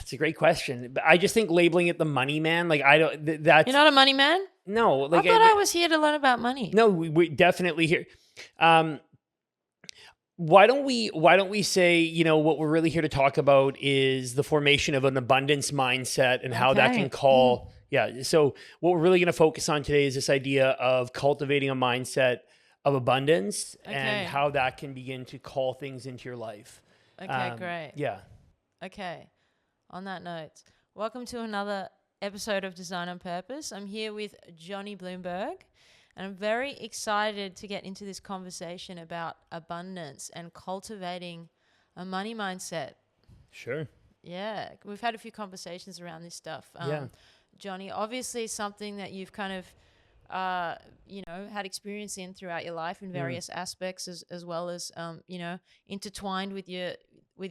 It's a great question. But I just think labeling it the money man, like I don't, that's. You're not a money man? No. Like I thought I was here to learn about money. No, we definitely here. Why don't we say, you know, what we're really here to talk about is the formation of an abundance mindset and how that can call. Yeah. So what we're really going to focus on today is this idea of cultivating a mindset of abundance and how that can begin to call things into your life. Okay, great. Yeah. Okay. On that note, welcome to another episode of Design on Purpose. I'm here with Jonny Blumberg, and I'm very excited to get into this conversation about abundance and cultivating a money mindset. Sure. Yeah. We've had a few conversations around this stuff. Jonny, obviously something that you've kind of, had experience in throughout your life in various aspects as well as, intertwined with your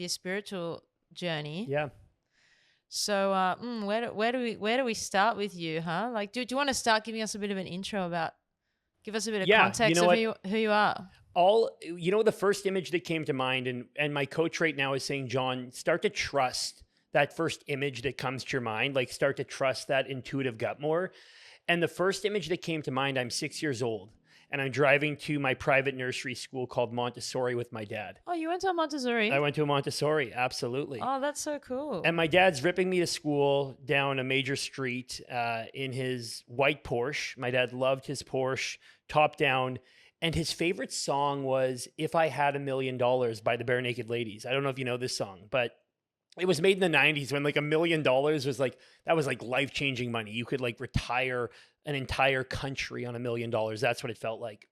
spiritual journey. Yeah. So, where do we start with you, huh? Like, do you want to start giving us a bit of an intro give us a bit of context of who you are? The first image that came to mind, and my coach right now is saying, John, start to trust that first image that comes to your mind, like start to trust that intuitive gut more. And the first image that came to mind, I'm 6 years old and I'm driving to my private nursery school called Montessori with my dad. Oh, you went to a Montessori? I went to a Montessori, absolutely. Oh, that's so cool. And my dad's ripping me to school down a major street in his white Porsche. My dad loved his Porsche, top down. And his favorite song was If I Had $1 Million by the Bare Naked Ladies. I don't know if you know this song, but it was made in the 90s when like $1 million was like, that was like life-changing money. You could like retire an entire country on $1 million. That's what it felt like.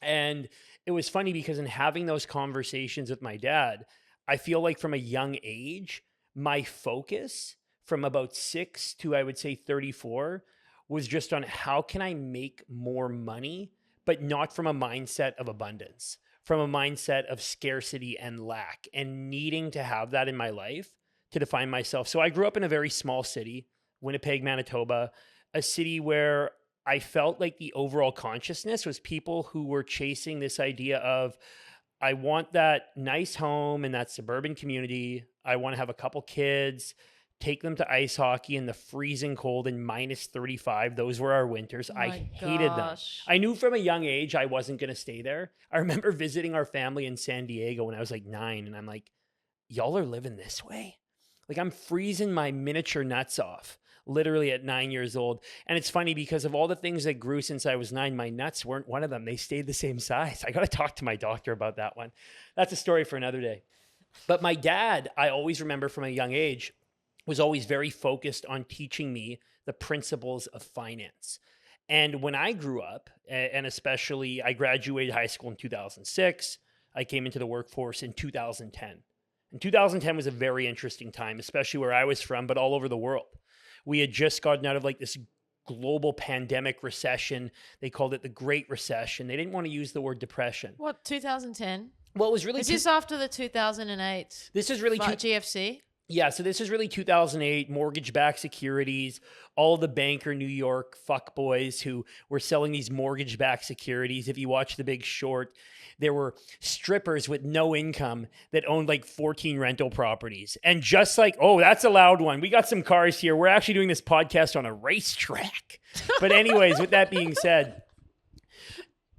And it was funny because in having those conversations with my dad, I feel like from a young age, my focus from about 6 to I would say 34 was just on how can I make more money, but not from a mindset of abundance, from a mindset of scarcity and lack and needing to have that in my life to define myself. So I grew up in a very small city, Winnipeg, Manitoba, a city where I felt like the overall consciousness was people who were chasing this idea of, I want that nice home in that suburban community. I want to have a couple kids, take them to ice hockey in the freezing cold and minus 35. Those were our winters. I hated them. I knew from a young age I wasn't going to stay there. I remember visiting our family in San Diego when I was like 9, and I'm like, y'all are living this way? Like I'm freezing my miniature nuts off literally at 9 years old. And it's funny because of all the things that grew since I was 9, my nuts weren't one of them. They stayed the same size. I got to talk to my doctor about that one. That's a story for another day. But my dad, I always remember from a young age, was always very focused on teaching me the principles of finance. And when I grew up, and especially I graduated high school in 2006, I came into the workforce in 2010. And 2010 was a very interesting time, especially where I was from, but all over the world. We had just gotten out of like this global pandemic recession. They called it the Great Recession. They didn't want to use the word depression. What, 2010? Well, it was really... Is this after the 2008 This is really GFC? Yeah, so this is really 2008, mortgage-backed securities, all the banker New York fuckboys who were selling these mortgage-backed securities. If you watch The Big Short, there were strippers with no income that owned like 14 rental properties. And just like, oh, that's a loud one. We got some cars here. We're actually doing this podcast on a racetrack. But anyways, with that being said,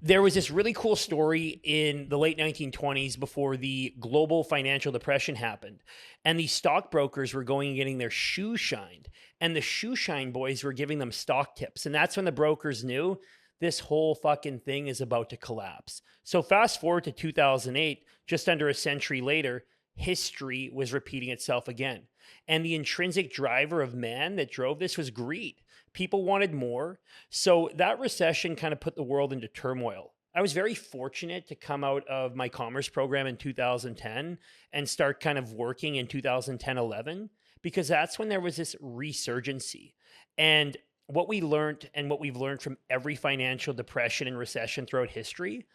there was this really cool story in the late 1920s before the global financial depression happened. And these stockbrokers were going and getting their shoes shined. And the shoe shine boys were giving them stock tips. And that's when the brokers knew this whole fucking thing is about to collapse. So fast forward to 2008, just under a century later, history was repeating itself again. And the intrinsic driver of man that drove this was greed. People wanted more. So that recession kind of put the world into turmoil. I was very fortunate to come out of my commerce program in 2010 and start kind of working in 2010-11, because that's when there was this resurgency. And what we learned and what we've learned from every financial depression and recession throughout history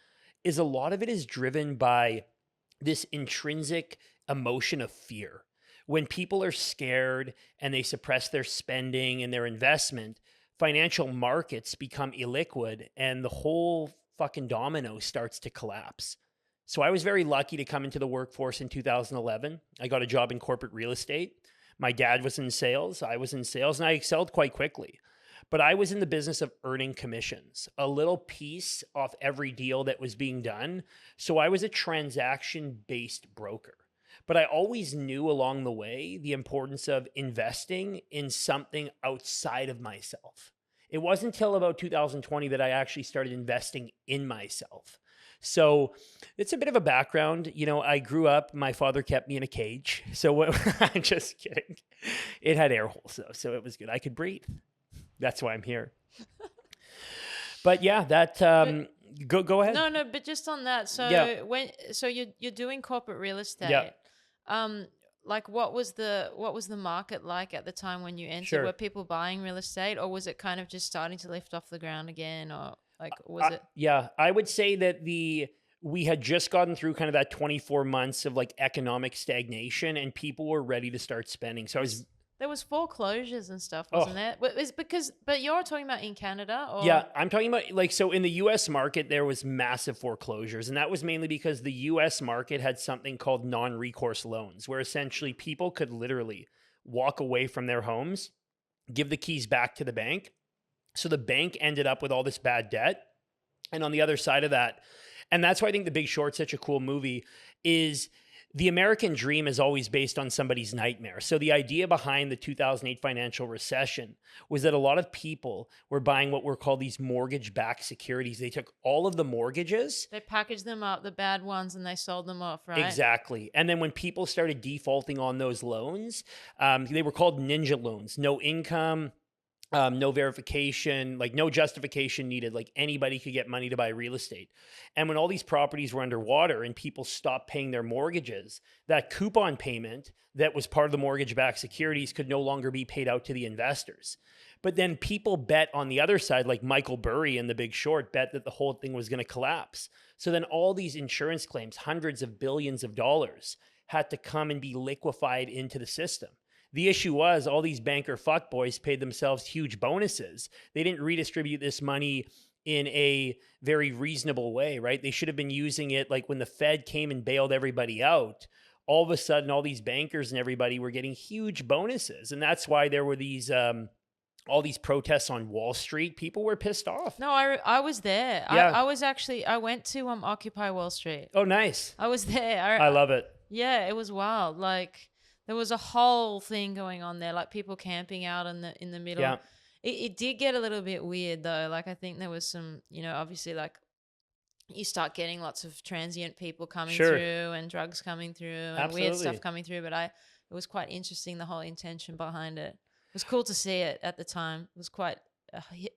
is a lot of it is driven by this intrinsic emotion of fear. When people are scared and they suppress their spending and their investment, financial markets become illiquid and the whole fucking domino starts to collapse. So I was very lucky to come into the workforce in 2011. I got a job in corporate real estate. My dad was in sales. I was in sales, and I excelled quite quickly. But I was in the business of earning commissions, a little piece off every deal that was being done. So I was a transaction-based broker. But I always knew along the way the importance of investing in something outside of myself. It wasn't until about 2020 that I actually started investing in myself. So it's a bit of a background. You know, I grew up, my father kept me in a cage. So I'm just kidding. It had air holes though, so it was good. I could breathe. That's why I'm here. But yeah, that go ahead. No, but just on that. So you're doing corporate real estate. Yeah. Like what was the market like at the time when you entered? Sure. Were people buying real estate, or was it kind of just starting to lift off the ground again, or like was it? Yeah, I would say that we had just gotten through kind of that 24 months of like economic stagnation, and people were ready to start spending. So There was foreclosures and stuff, wasn't there? But you're talking about in Canada, or? Yeah, I'm talking about like, so in the US market, there was massive foreclosures. And that was mainly because the US market had something called non-recourse loans, where essentially people could literally walk away from their homes, give the keys back to the bank. So the bank ended up with all this bad debt. And on the other side of that, and that's why I think The Big Short's such a cool movie, is the American dream is always based on somebody's nightmare. So the idea behind the 2008 financial recession was that a lot of people were buying what were called these mortgage-backed securities. They took all of the mortgages. They packaged them up, the bad ones, and they sold them off, right? Exactly. And then when people started defaulting on those loans, they were called ninja loans. No income, no verification, like no justification needed. Like anybody could get money to buy real estate. And when all these properties were underwater and people stopped paying their mortgages, that coupon payment that was part of the mortgage-backed securities could no longer be paid out to the investors. But then people bet on the other side, like Michael Burry in The Big Short, bet that the whole thing was going to collapse. So then all these insurance claims, hundreds of billions of dollars, had to come and be liquefied into the system. The issue was all these banker fuckboys paid themselves huge bonuses. They didn't redistribute this money in a very reasonable way, right? They should have been using it like when the Fed came and bailed everybody out. All of a sudden, all these bankers and everybody were getting huge bonuses. And that's why there were these all these protests on Wall Street. People were pissed off. No, I was there. Yeah. I went to Occupy Wall Street. Oh, nice. I was there. I love it. Yeah, it was wild. Like there was a whole thing going on there, like people camping out in the middle. Yeah. It did get a little bit weird though. Like I think there was some, obviously like you start getting lots of transient people coming Sure. through and drugs coming through and Absolutely. weird stuff coming through. But it was quite interesting, the whole intention behind it. It was cool to see it at the time. It was quite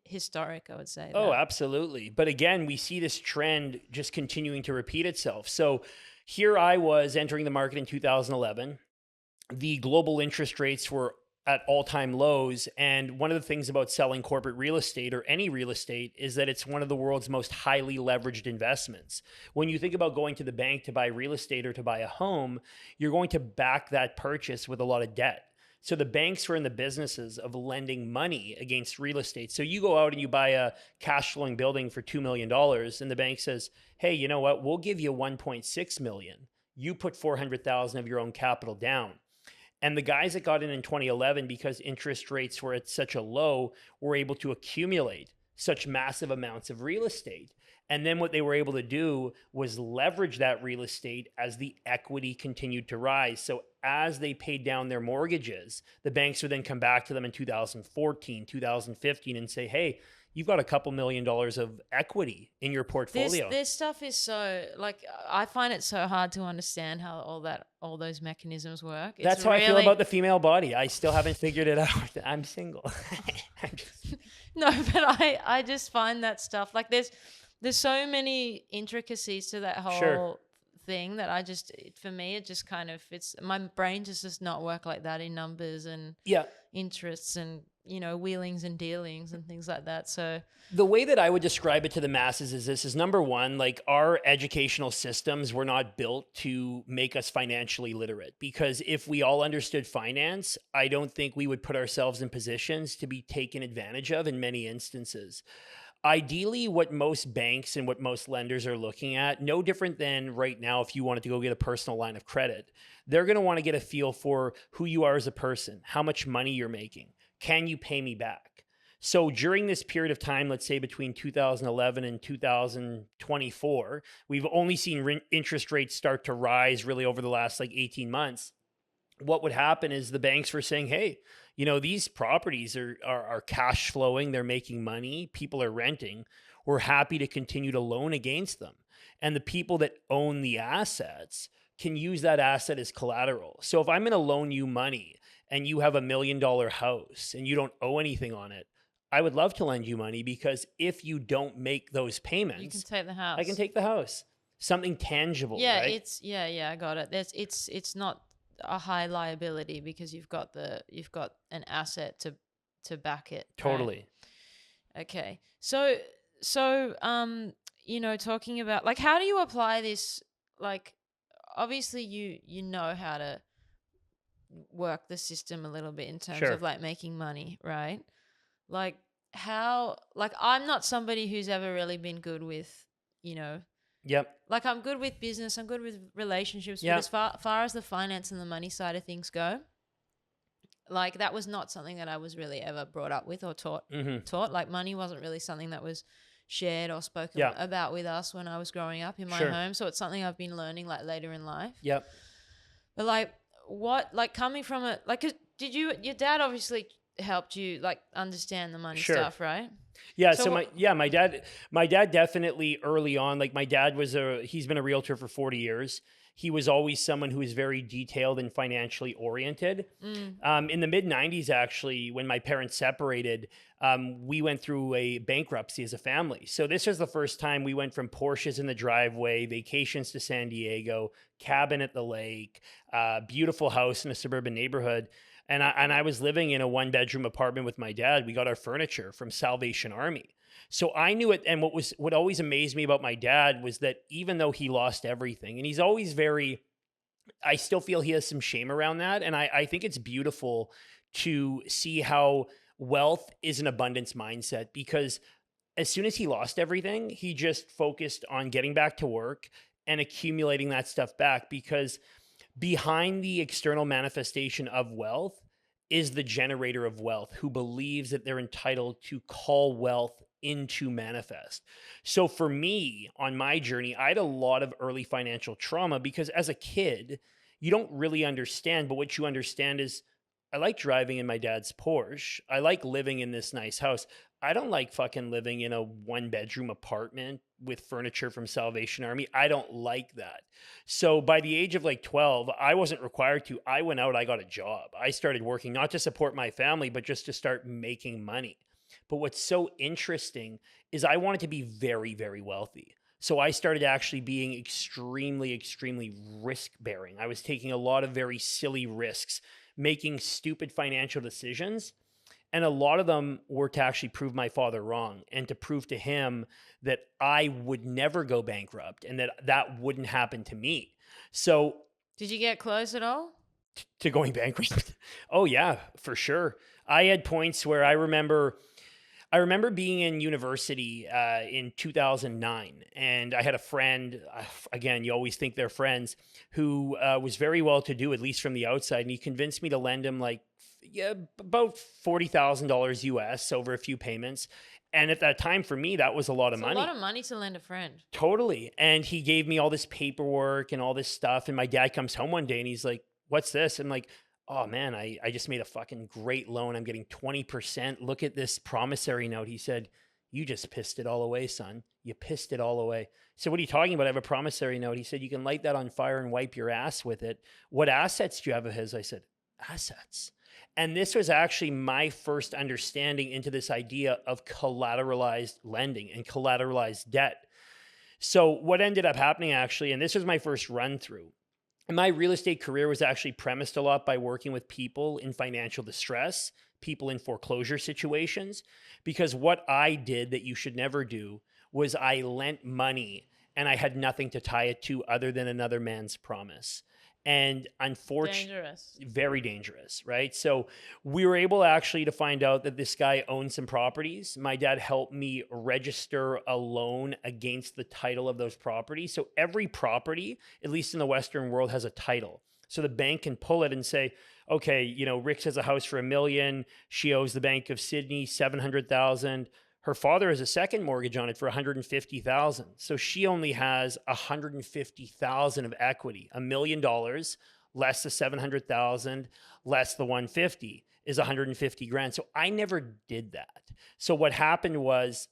historic, I would say. Oh, absolutely. But again, we see this trend just continuing to repeat itself. So here I was entering the market in 2011. The global interest rates were at all-time lows. And one of the things about selling corporate real estate or any real estate is that it's one of the world's most highly leveraged investments. When you think about going to the bank to buy real estate or to buy a home, you're going to back that purchase with a lot of debt. So the banks were in the businesses of lending money against real estate. So you go out and you buy a cash flowing building for $2 million and the bank says, hey, you know what? We'll give you 1.6 million. You put 400,000 of your own capital down. And the guys that got in 2011, because interest rates were at such a low, were able to accumulate such massive amounts of real estate. And then what they were able to do was leverage that real estate as the equity continued to rise. So as they paid down their mortgages, the banks would then come back to them in 2014, 2015 and say, hey, you've got a couple $1 million of equity in your portfolio. This stuff is so, like, I find it so hard to understand how all those mechanisms work. That's how I feel about the female body. I still haven't figured it out. I'm single. No, but I just find that stuff, like there's so many intricacies to that whole thing that for me, it just kind of, my brain just does not work like that in numbers and interests and, wheelings and dealings and things like that. So the way that I would describe it to the masses is this is number one, like our educational systems were not built to make us financially literate, because if we all understood finance, I don't think we would put ourselves in positions to be taken advantage of in many instances. Ideally, what most banks and what most lenders are looking at, no different than right now if you wanted to go get a personal line of credit. They're going to want to get a feel for who you are as a person, how much money you're making. Can you pay me back? So during this period of time, let's say between 2011 and 2024, we've only seen interest rates start to rise really over the last like 18 months. What would happen is the banks were saying, hey, you know, these properties are cash flowing, they're making money, people are renting. We're happy to continue to loan against them. And the people that own the assets can use that asset as collateral. So if I'm going to loan you money and you have $1 million house and you don't owe anything on it, I would love to lend you money, because if you don't make those payments, you can take the house. I can take the house. Something tangible. Yeah, right? I got it. It's not a high liability because you've got an asset to back it. Totally. Right? Okay. So you know, talking about like, how do you apply this? Like, obviously you know how to work the system a little bit in terms of like making money, right? Like how, like I'm not somebody who's ever really been good with, you know, like I'm good with business, I'm good with relationships, but as far as the finance and the money side of things go, like that was not something that I was really ever brought up with or taught. Like money wasn't really something that was shared or spoken about with us when I was growing up in my home. So it's something I've been learning like later in life. But like what, like coming from it, like your dad obviously helped you like understand the money stuff, right? Yeah. So my dad definitely early on, like my dad he's been a realtor for 40 years. He was always someone who was very detailed and financially oriented. In the mid 90s, actually, when my parents separated, we went through a bankruptcy as a family. So this was the first time we went from Porsches in the driveway, vacations to San Diego, cabin at the lake, beautiful house in a suburban neighborhood. And I was living in a 1-bedroom apartment with my dad. We got our furniture from Salvation Army. So I knew it. And what always amazed me about my dad was that even though he lost everything, and he's always I still feel he has some shame around that. And I think it's beautiful to see how wealth is an abundance mindset, because as soon as he lost everything, he just focused on getting back to work and accumulating that stuff back, because behind the external manifestation of wealth is the generator of wealth, who believes that they're entitled to call wealth into manifest. So for me, on my journey, I had a lot of early financial trauma, because as a kid, you don't really understand, but what you understand is, I like driving in my dad's Porsche. I like living in this nice house. I don't like fucking living in a 1-bedroom apartment with furniture from Salvation Army. I don't like that. So by the age of like 12, I wasn't required to. I went out, I got a job. I started working, not to support my family, but just to start making money. But what's so interesting is I wanted to be very, very wealthy. So I started actually being extremely, extremely risk-bearing. I was taking a lot of very silly risks, making stupid financial decisions. And a lot of them were to actually prove my father wrong, and to prove to him that I would never go bankrupt and that wouldn't happen to me. So did you get close at all to going bankrupt? Oh yeah, for sure. I had points where I remember being in university in 2009, and I had a friend, again, you always think they're friends, who was very well-to-do, at least from the outside, and he convinced me to lend him about $40,000 US over a few payments. And at that time, for me, that was a lot of money. A lot of money to lend a friend. Totally. And he gave me all this paperwork and all this stuff, and my dad comes home one day and he's like, "What's this?" I'm like, "Oh man, I just made a fucking great loan. I'm getting 20%. Look at this promissory note." He said, "You just pissed it all away, son. You pissed it all away." So what are you talking about? I have a promissory note. He said, "You can light that on fire and wipe your ass with it. What assets do you have of his?" I said, "Assets." And this was actually my first understanding into this idea of collateralized lending and collateralized debt. So what ended up happening actually, and this was my first run through, my real estate career was actually premised a lot by working with people in financial distress, people in foreclosure situations, because what I did that you should never do was I lent money and I had nothing to tie it to other than another man's promise. And unfortunately, very dangerous, right? So we were able actually to find out that this guy owned some properties. My dad helped me register a loan against the title of those properties. So every property, at least in the Western world, has a title. So the bank can pull it and say, okay, you know, Rix has a house for $1 million. She owes the Bank of Sydney 700,000. Her father has a second mortgage on it for 150,000. So she only has 150,000 of equity. $1 million less the 700,000 less the 150 is 150 grand. So I never did that. So what happened was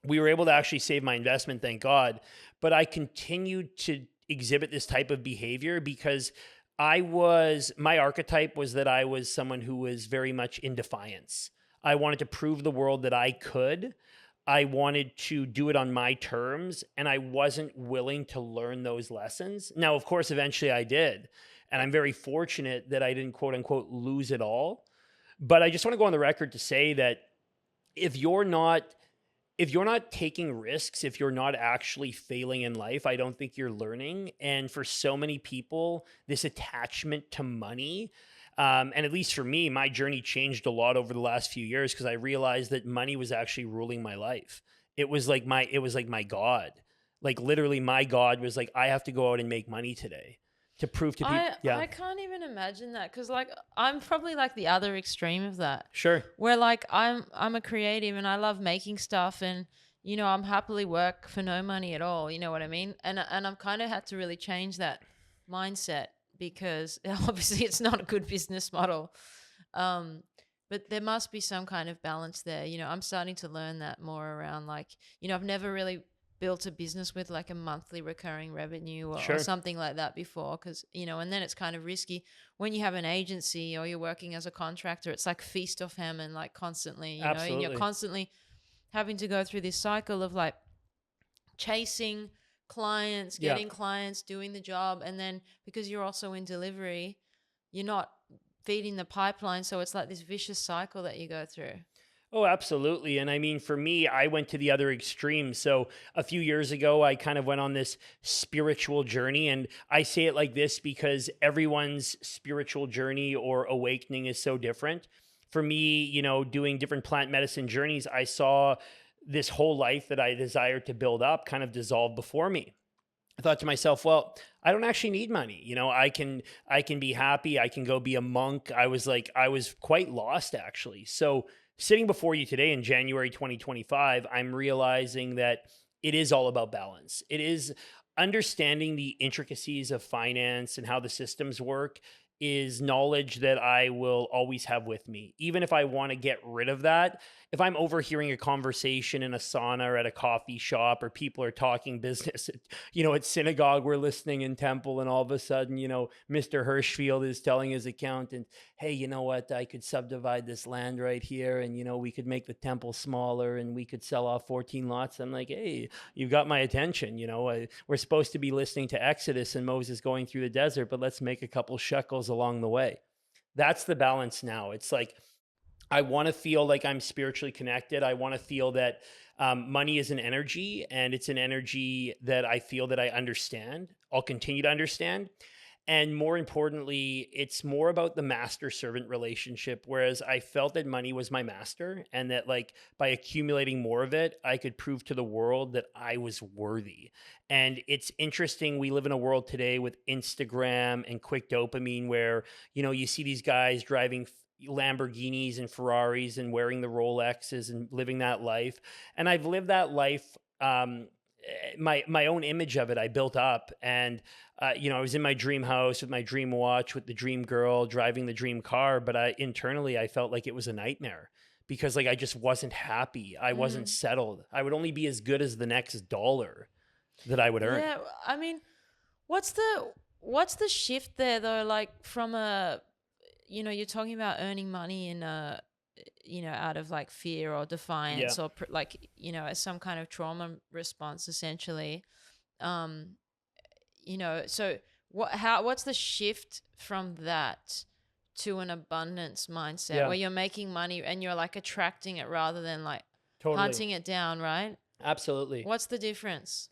we were able to actually save my investment, thank God. But I continued to exhibit this type of behavior because my archetype was that I was someone who was very much in defiance. I wanted to prove the world that I could. I wanted to do it on my terms, and I wasn't willing to learn those lessons. Now, of course, eventually I did. And I'm very fortunate that I didn't, quote unquote, lose it all. But I just want to go on the record to say that if you're not taking risks, if you're not actually failing in life, I don't think you're learning. And for so many people, this attachment to money, and at least for me, my journey changed a lot over the last few years because I realized that money was actually ruling my life. It was like my God. Like literally my God was like, I have to go out and make money today to prove to people. Yeah, I can't even imagine that because like I'm probably like the other extreme of that. sure. Where like I'm a creative and I love making stuff and you know I'm happily work for no money at all. You know what I mean? And I've kind of had to really change that mindset because obviously it's not a good business model. But there must be some kind of balance there. You know, I'm starting to learn that more around like, you know, I've never really built a business with like a monthly recurring revenue or Sure. something like that before because, you know, and then it's kind of risky when you have an agency or you're working as a contractor. It's like feast or famine, like constantly, you know, and you're Absolutely. constantly having to go through this cycle of like chasing clients, Yeah. getting clients, doing the job. And then because you're also in delivery, you're not feeding the pipeline. So it's like this vicious cycle that you go through. Oh, absolutely. And I mean, for me, I went to the other extreme. So a few years ago, I kind of went on this spiritual journey. And I say it like this because everyone's spiritual journey or awakening is so different. For me, you know, doing different plant medicine journeys, I saw this whole life that I desired to build up kind of dissolve before me. I thought to myself, well, I don't actually need money. You know, I can be happy. I can go be a monk. I was quite lost actually. So sitting before you today in January 2025, I'm realizing that it is all about balance. It is understanding the intricacies of finance and how the systems work is knowledge that I will always have with me. Even if I want to get rid of that, if I'm overhearing a conversation in a sauna or at a coffee shop or people are talking business, at synagogue, we're listening in temple and all of a sudden, Mr. Hirschfield is telling his accountant, hey, you know what, I could subdivide this land right here and, we could make the temple smaller and we could sell off 14 lots. I'm like, hey, you've got my attention. We're supposed to be listening to Exodus and Moses going through the desert, but let's make a couple shekels along the way. That's the balance now. It's like, I want to feel like I'm spiritually connected. I want to feel that money is an energy and it's an energy that I feel that I understand. I'll continue to understand. And more importantly, it's more about the master servant relationship. Whereas I felt that money was my master and that like by accumulating more of it, I could prove to the world that I was worthy. And it's interesting. We live in a world today with Instagram and quick dopamine where, you see these guys driving Lamborghinis and Ferraris and wearing the Rolexes and living that life. And I've lived that life. My own image of it, I built up, and I was in my dream house with my dream watch, with the dream girl, driving the dream car. But internally, I felt like it was a nightmare because like I just wasn't happy. I wasn't settled. I would only be as good as the next dollar that I would earn. Yeah, I mean, what's the shift there though? Like from you're talking about earning money in out of like fear or defiance or as some kind of trauma response essentially. So what's the shift from that to an abundance mindset where you're making money and you're like attracting it rather than like Totally. hunting it down, right? Absolutely. What's the difference?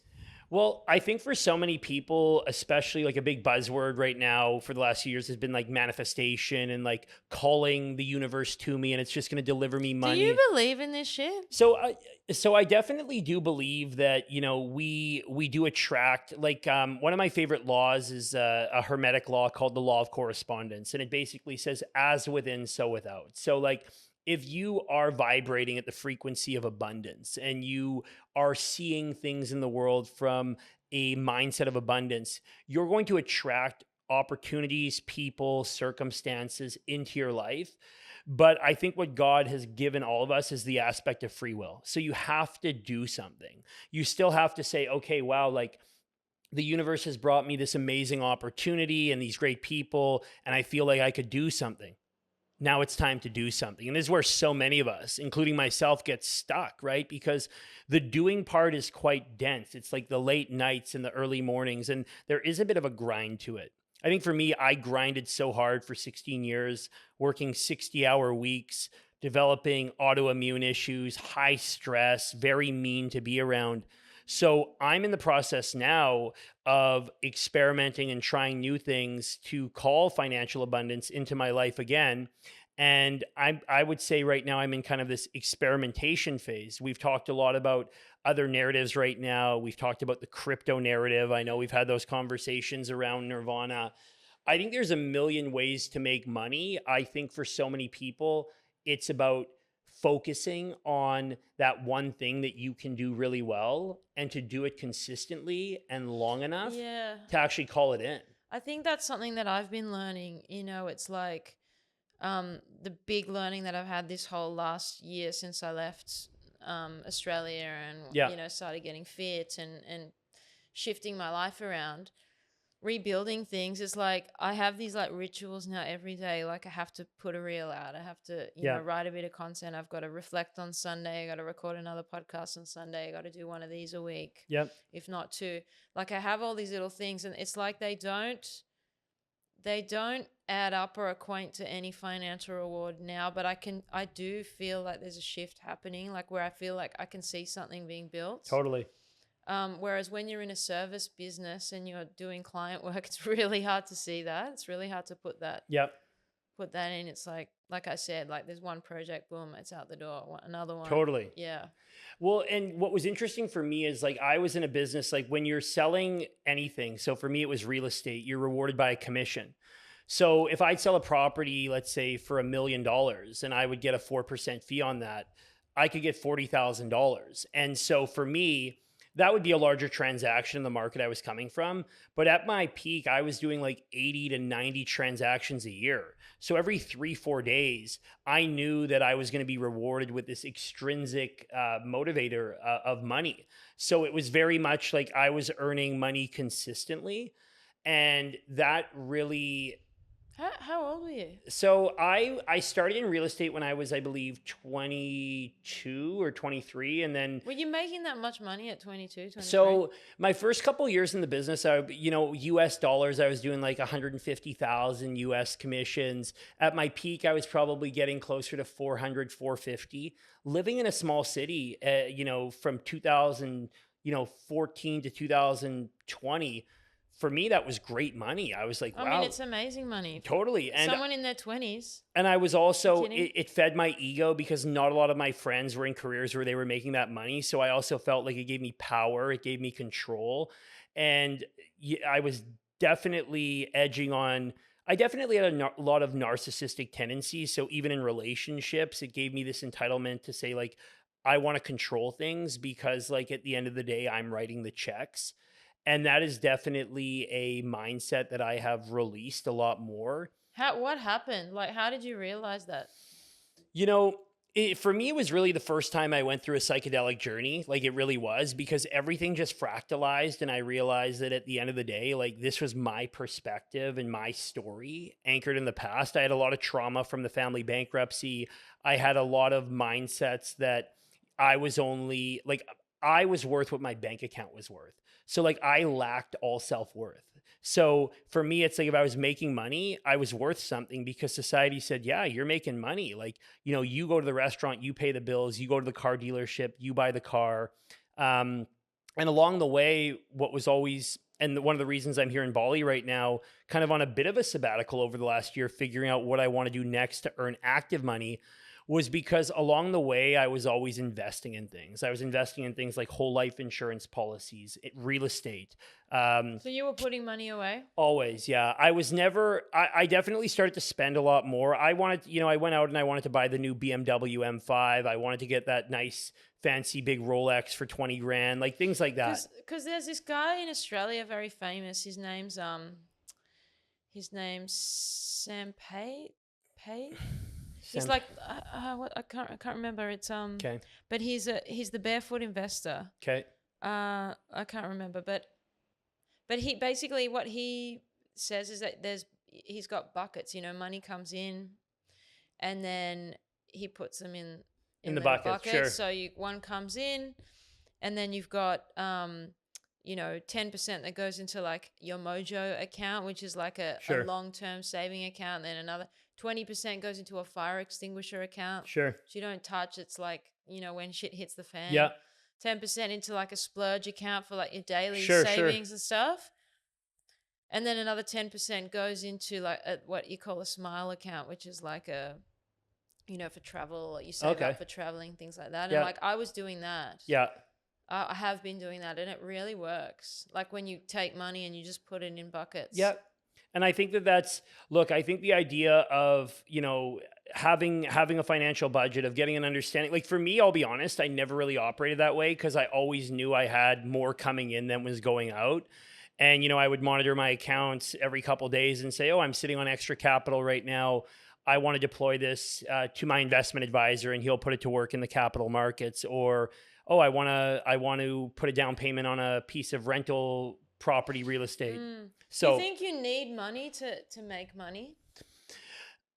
Well, I think for so many people, especially like a big buzzword right now for the last few years has been like manifestation and like calling the universe to me and it's just going to deliver me Do you money. believe in this shit? So I definitely do believe that we do attract like one of my favorite laws is a Hermetic law called the law of correspondence, and it basically says as within so without. So like if you are vibrating at the frequency of abundance and you are seeing things in the world from a mindset of abundance, you're going to attract opportunities, people, circumstances into your life. But I think what God has given all of us is the aspect of free will. So you have to do something. You still have to say, okay, wow, like the universe has brought me this amazing opportunity and these great people, and I feel like I could do something. Now it's time to do something. And this is where so many of us, including myself, get stuck, right? Because the doing part is quite dense. It's like the late nights and the early mornings, and there is a bit of a grind to it. I think for me, I grinded so hard for 16 years, working 60-hour weeks, developing autoimmune issues, high stress, very mean to be around. So I'm in the process now of experimenting and trying new things to call financial abundance into my life again. And I would say right now I'm in kind of this experimentation phase. We've talked a lot about other narratives right now. We've talked about the crypto narrative. I know we've had those conversations around Nirvana. I think there's a million ways to make money. I think for so many people, it's about focusing on that one thing that you can do really well and to do it consistently and long enough Yeah. to actually call it in. I think that's something that I've been learning. It's like the big learning that I've had this whole last year since I left Australia and, Yeah. started getting fit and shifting my life around, rebuilding things. Is like I have these like rituals now every day. Like I have to put a reel out. I have to, Yeah. write a bit of content. I've got to reflect on Sunday. I got to record another podcast on Sunday. I got to do one of these a week, Yep. if not two. Like I have all these little things, and it's like they don't add up or equate to any financial reward now, but I do feel like there's a shift happening, like where I feel like I can see something being built. Totally. Whereas when you're in a service business and you're doing client work, it's really hard to see that. It's really hard to put that Yep. in. It's like I said, like there's one project, boom, it's out the door. Another one. Totally. Yeah. Well, and what was interesting for me is like I was in a business like when you're selling anything. So for me, it was real estate. You're rewarded by a commission. So if I'd sell a property, let's say for $1 million, and I would get a 4% fee on that, I could get $40,000. And so for me, that would be a larger transaction in the market I was coming from. But at my peak, I was doing like 80 to 90 transactions a year. So every 3-4 days, I knew that I was going to be rewarded with this extrinsic motivator of money. So it was very much like I was earning money consistently. And that really... How old were you? So I started in real estate when I was, I believe, 22 or 23, and then Were you making that much money at 22, 23? so my first couple years in the business, US dollars, I was doing like 150,000 US commissions. At my peak, I was probably getting closer to 400, 450. Living in a small city, from 2014 to 2020. For me, that was great money. I was like, wow. I mean, it's amazing money. Totally. And someone in their 20s. And I was also, kidding? it fed my ego because not a lot of my friends were in careers where they were making that money. So I also felt like it gave me power, it gave me control. And I was definitely I definitely had a lot of narcissistic tendencies. So even in relationships, it gave me this entitlement to say, like, I want to control things because, like, at the end of the day, I'm writing the checks. And that is definitely a mindset that I have released a lot more. What happened? Like, how did you realize that? For me, it was really the first time I went through a psychedelic journey. Like it really was, because everything just fractalized. And I realized that at the end of the day, like this was my perspective and my story anchored in the past. I had a lot of trauma from the family bankruptcy. I had a lot of mindsets that I was worth what my bank account was worth. So like I lacked all self-worth. So for me, it's like if I was making money, I was worth something because society said, yeah, you're making money. Like, you go to the restaurant, you pay the bills, you go to the car dealership, you buy the car. And along the way, what was always, and one of the reasons I'm here in Bali right now, kind of on a bit of a sabbatical over the last year, figuring out what I want to do next to earn active money, was because along the way, I was always investing in things. I was investing in things like whole life insurance policies, real estate. So you were putting money away? Always, yeah. I was never, I definitely started to spend a lot more. I wanted, I went out and I wanted to buy the new BMW M5. I wanted to get that nice, fancy, big Rolex for 20 grand, like things like that. Because there's this guy in Australia, very famous. His name's Sam Pay. He's like what I can't remember. It's Okay. But he's the barefoot investor. Okay. I can't remember, but he basically, what he says is that he's got buckets. Money comes in, and then he puts them in the bucket. Sure. So one comes in, and then you've got 10% that goes into like your Mojo account, which is like a long-term saving account. And then another 20% goes into a fire extinguisher account. Sure. So you don't touch. It's like, when shit hits the fan. Yeah. 10% into like a splurge account for like your daily Sure. savings and stuff. And then another 10% goes into like what you call a smile account, which is like a, for travel, you save up for traveling, things like that. And like I was doing that. Yeah. I have been doing that, and it really works. Like when you take money and you just put it in buckets. Yep. And I think I think the idea of, having a financial budget, of getting an understanding, like for me, I'll be honest, I never really operated that way because I always knew I had more coming in than was going out. And, I would monitor my accounts every couple of days and say, oh, I'm sitting on extra capital right now. I want to deploy this to my investment advisor and he'll put it to work in the capital markets. Or, oh, I want to put a down payment on a piece of rental property real estate. So do you think you need money to make money?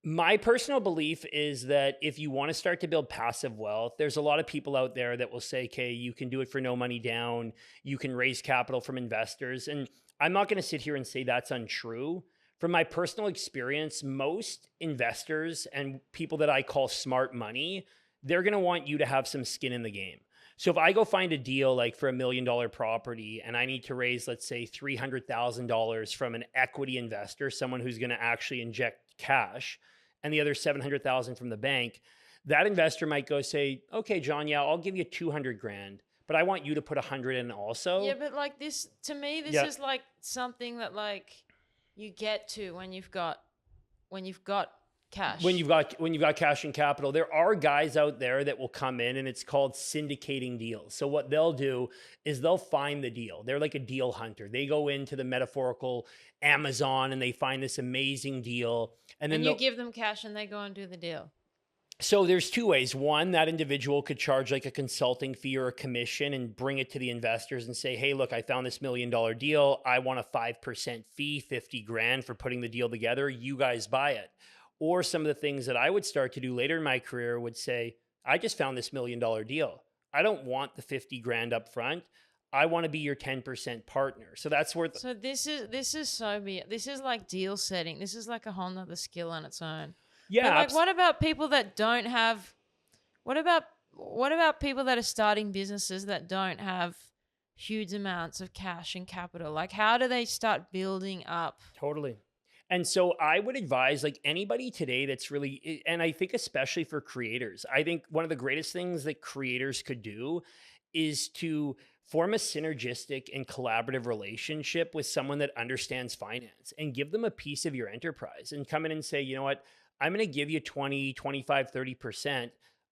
My personal belief is that if you want to start to build passive wealth, there's a lot of people out there that will say, okay, you can do it for no money down. You can raise capital from investors. And I'm not going to sit here and say that's untrue. From my personal experience, most investors and people that I call smart money, they're going to want you to have some skin in the game. So if I go find a deal like for $1 million property and I need to raise, let's say $300,000 from an equity investor, someone who's going to actually inject cash, and the other $700,000 from the bank, that investor might go say, okay, John, yeah, I'll give you 200 grand, but I want you to put 100 in also. Yeah, but like this, to me, this is like something that like you get to when you've got cash. When you've got cash and capital, there are guys out there that will come in and it's called syndicating deals. So what they'll do is they'll find the deal. They're like a deal hunter. They go into the metaphorical Amazon and they find this amazing deal. And then you give them cash and they go and do the deal. So there's two ways. One, that individual could charge like a consulting fee or a commission and bring it to the investors and say, hey, look, I found this $1 million deal. I want a 5% fee, 50 grand for putting the deal together. You guys buy it. Or some of the things that I would start to do later in my career would say, I just found this $1 million deal. I don't want the 50 grand up front. I want to be your 10% partner. So that's where. So this is like deal setting. This is like a whole nother skill on its own. Yeah. But like, what about people that don't have? What about people that are starting businesses that don't have huge amounts of cash and capital? Like, how do they start building up? Totally. And so I would advise like anybody today that's really, and I think especially for creators, I think one of the greatest things that creators could do is to form a synergistic and collaborative relationship with someone that understands finance and give them a piece of your enterprise and come in and say, you know what, I'm going to give you 20, 25, 30%.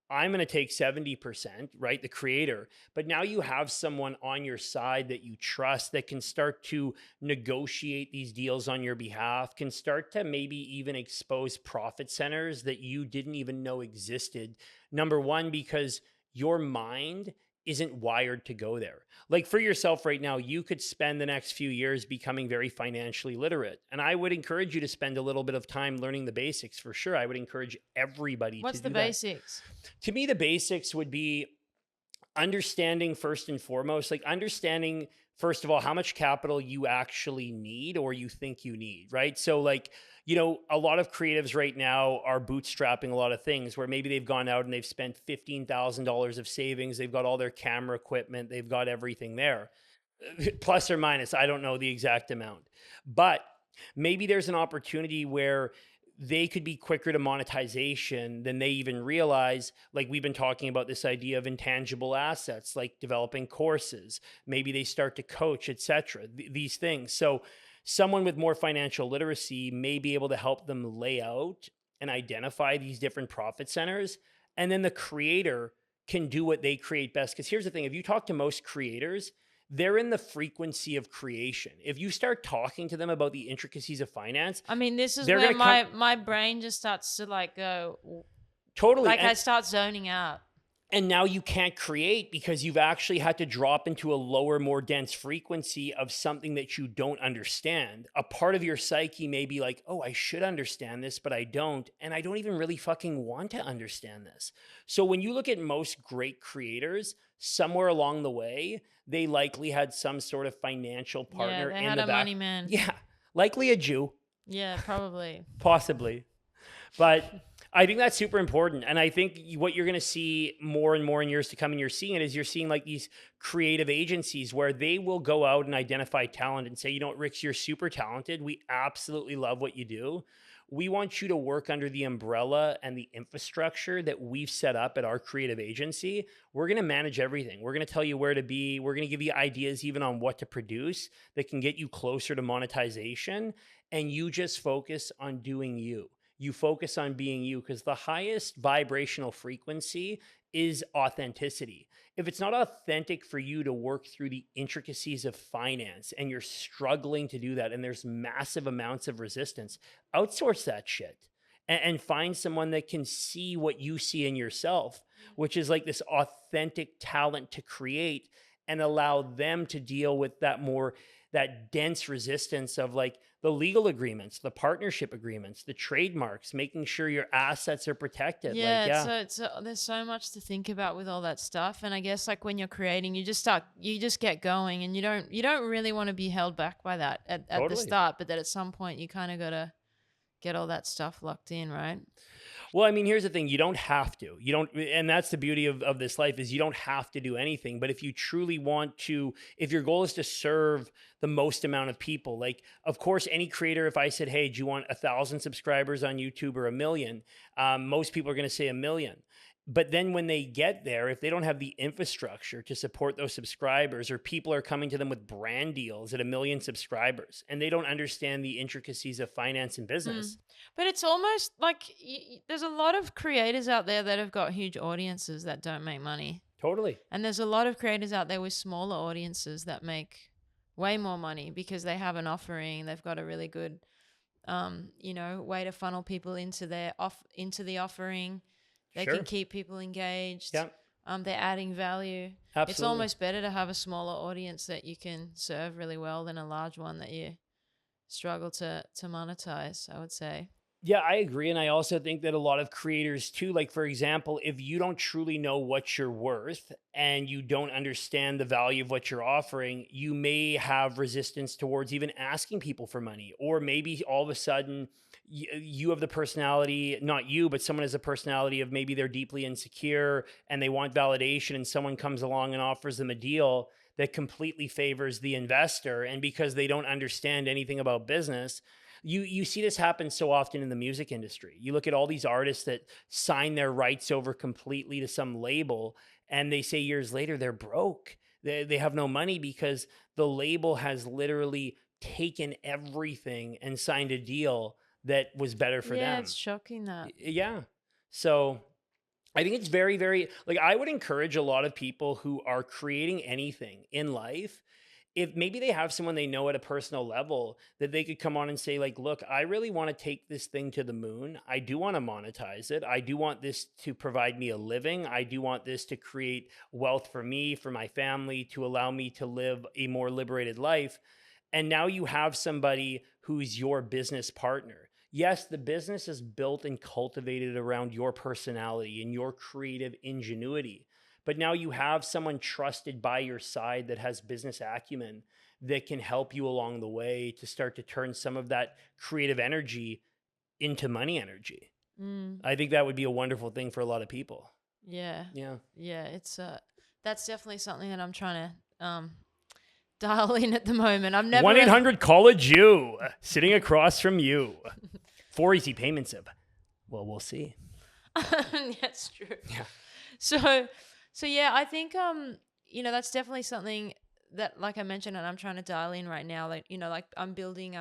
I'm going to take 70%, right? The creator. But now you have someone on your side that you trust that can start to negotiate these deals on your behalf, can start to maybe even expose profit centers that you didn't even know existed. Number one, because your mind isn't wired to go there. Like for yourself right now, you could spend the next few years becoming very financially literate. And I would encourage you to spend a little bit of time learning the basics for sure. I would encourage everybody to do that. What's the basics? To me, the basics would be understanding first and foremost, like understanding first of all, how much capital you actually need or you think you need, right? So, like, you know, a lot of creatives right now are bootstrapping a lot of things where maybe they've gone out and they've spent $15,000 of savings. They've got all their camera equipment, they've got everything there, plus or minus. I don't know the exact amount, but maybe there's an opportunity where they could be quicker to monetization than they even realize. Like, we've been talking about this idea of intangible assets, like developing courses. Maybe they start to coach, etc. These things. So someone with more financial literacy may be able to help them lay out and identify these different profit centers. And then the creator can do what they create best. Because here's the thing, if you talk to most creators, they're in the frequency of creation. If you start talking to them about the intricacies of finance, I mean, this is they're where gonna my brain just starts to like go, totally. like I start zoning out. And now you can't create because you've actually had to drop into a lower, more dense frequency of something that you don't understand. A part of your psyche may be like, oh, I should understand this, but I don't. And I don't even really fucking want to understand this. So when you look at most great creators, somewhere along the way, they likely had some sort of financial partner Yeah, they in had the a back. money man. Yeah, likely a Jew. Yeah, probably. Possibly. But I think that's super important. And I think what you're going to see more and more in years to come, and you're seeing it, is you're seeing like these creative agencies where they will go out and identify talent and say, you know what, Rix, you're super talented. We absolutely love what you do. We want you to work under the umbrella and the infrastructure that we've set up at our creative agency. We're going to manage everything. We're going to tell you where to be. We're going to give you ideas even on what to produce that can get you closer to monetization. And you just focus on doing you. You focus on being you, because the highest vibrational frequency is authenticity. If it's not authentic for you to work through the intricacies of finance and you're struggling to do that and there's massive amounts of resistance, outsource that shit and find someone that can see what you see in yourself, which is like this authentic talent to create, and allow them to deal with that dense resistance of like the legal agreements, the partnership agreements, the trademarks, making sure your assets are protected. Yeah, it's there's so much to think about with all that stuff. And I guess like when you're creating, you just get going, and you don't really want to be held back by that at the Totally. start, but that at some point you kind of got to get all that stuff locked in, right? Well, I mean, here's the thing. You don't have to. You don't, and that's the beauty of this life, is you don't have to do anything. But if you truly want to, if your goal is to serve the most amount of people, like, of course, any creator, if I said, hey, do you want 1,000 subscribers on YouTube or 1,000,000? Most people are going to say 1,000,000. But then when they get there, if they don't have the infrastructure to support those subscribers, or people are coming to them with brand deals at 1,000,000 subscribers and they don't understand the intricacies of finance and business. But it's almost like there's a lot of creators out there that have got huge audiences that don't make money. Totally. And there's a lot of creators out there with smaller audiences that make way more money because they have an offering. They've got a really good, way to funnel people into into the offering. They Sure. can keep people engaged. Yeah. They're adding value. Absolutely. It's almost better to have a smaller audience that you can serve really well than a large one that you struggle to monetize, I would say. Yeah, I agree. And I also think that a lot of creators too, like, for example, if you don't truly know what you're worth and you don't understand the value of what you're offering, you may have resistance towards even asking people for money. Or maybe all of a sudden you have the personality, not you, but someone has a personality of maybe they're deeply insecure and they want validation, and someone comes along and offers them a deal that completely favors the investor. And because they don't understand anything about business, you see this happen so often in the music industry. You look at all these artists that sign their rights over completely to some label, and they say years later they're broke. They have no money because the label has literally taken everything and signed a deal that was better for them. Yeah, it's shocking that. Yeah. So I think it's very, very, like, I would encourage a lot of people who are creating anything in life, if maybe they have someone they know at a personal level, that they could come on and say, like, look, I really want to take this thing to the moon. I do want to monetize it. I do want this to provide me a living. I do want this to create wealth for me, for my family, to allow me to live a more liberated life. And now you have somebody who's your business partner. Yes, the business is built and cultivated around your personality and your creative ingenuity. But now you have someone trusted by your side that has business acumen that can help you along the way to start to turn some of that creative energy into money energy. I think that would be a wonderful thing for a lot of people. Yeah. Yeah. Yeah. It's that's definitely something that I'm trying to dial in at the moment. I'm never 1-800-COLLEGE-U, sitting across from you. 4 easy payments of, well, we'll see. That's true. Yeah. So yeah, I think that's definitely something that, like I mentioned, and I'm trying to dial in right now. Like, like I'm building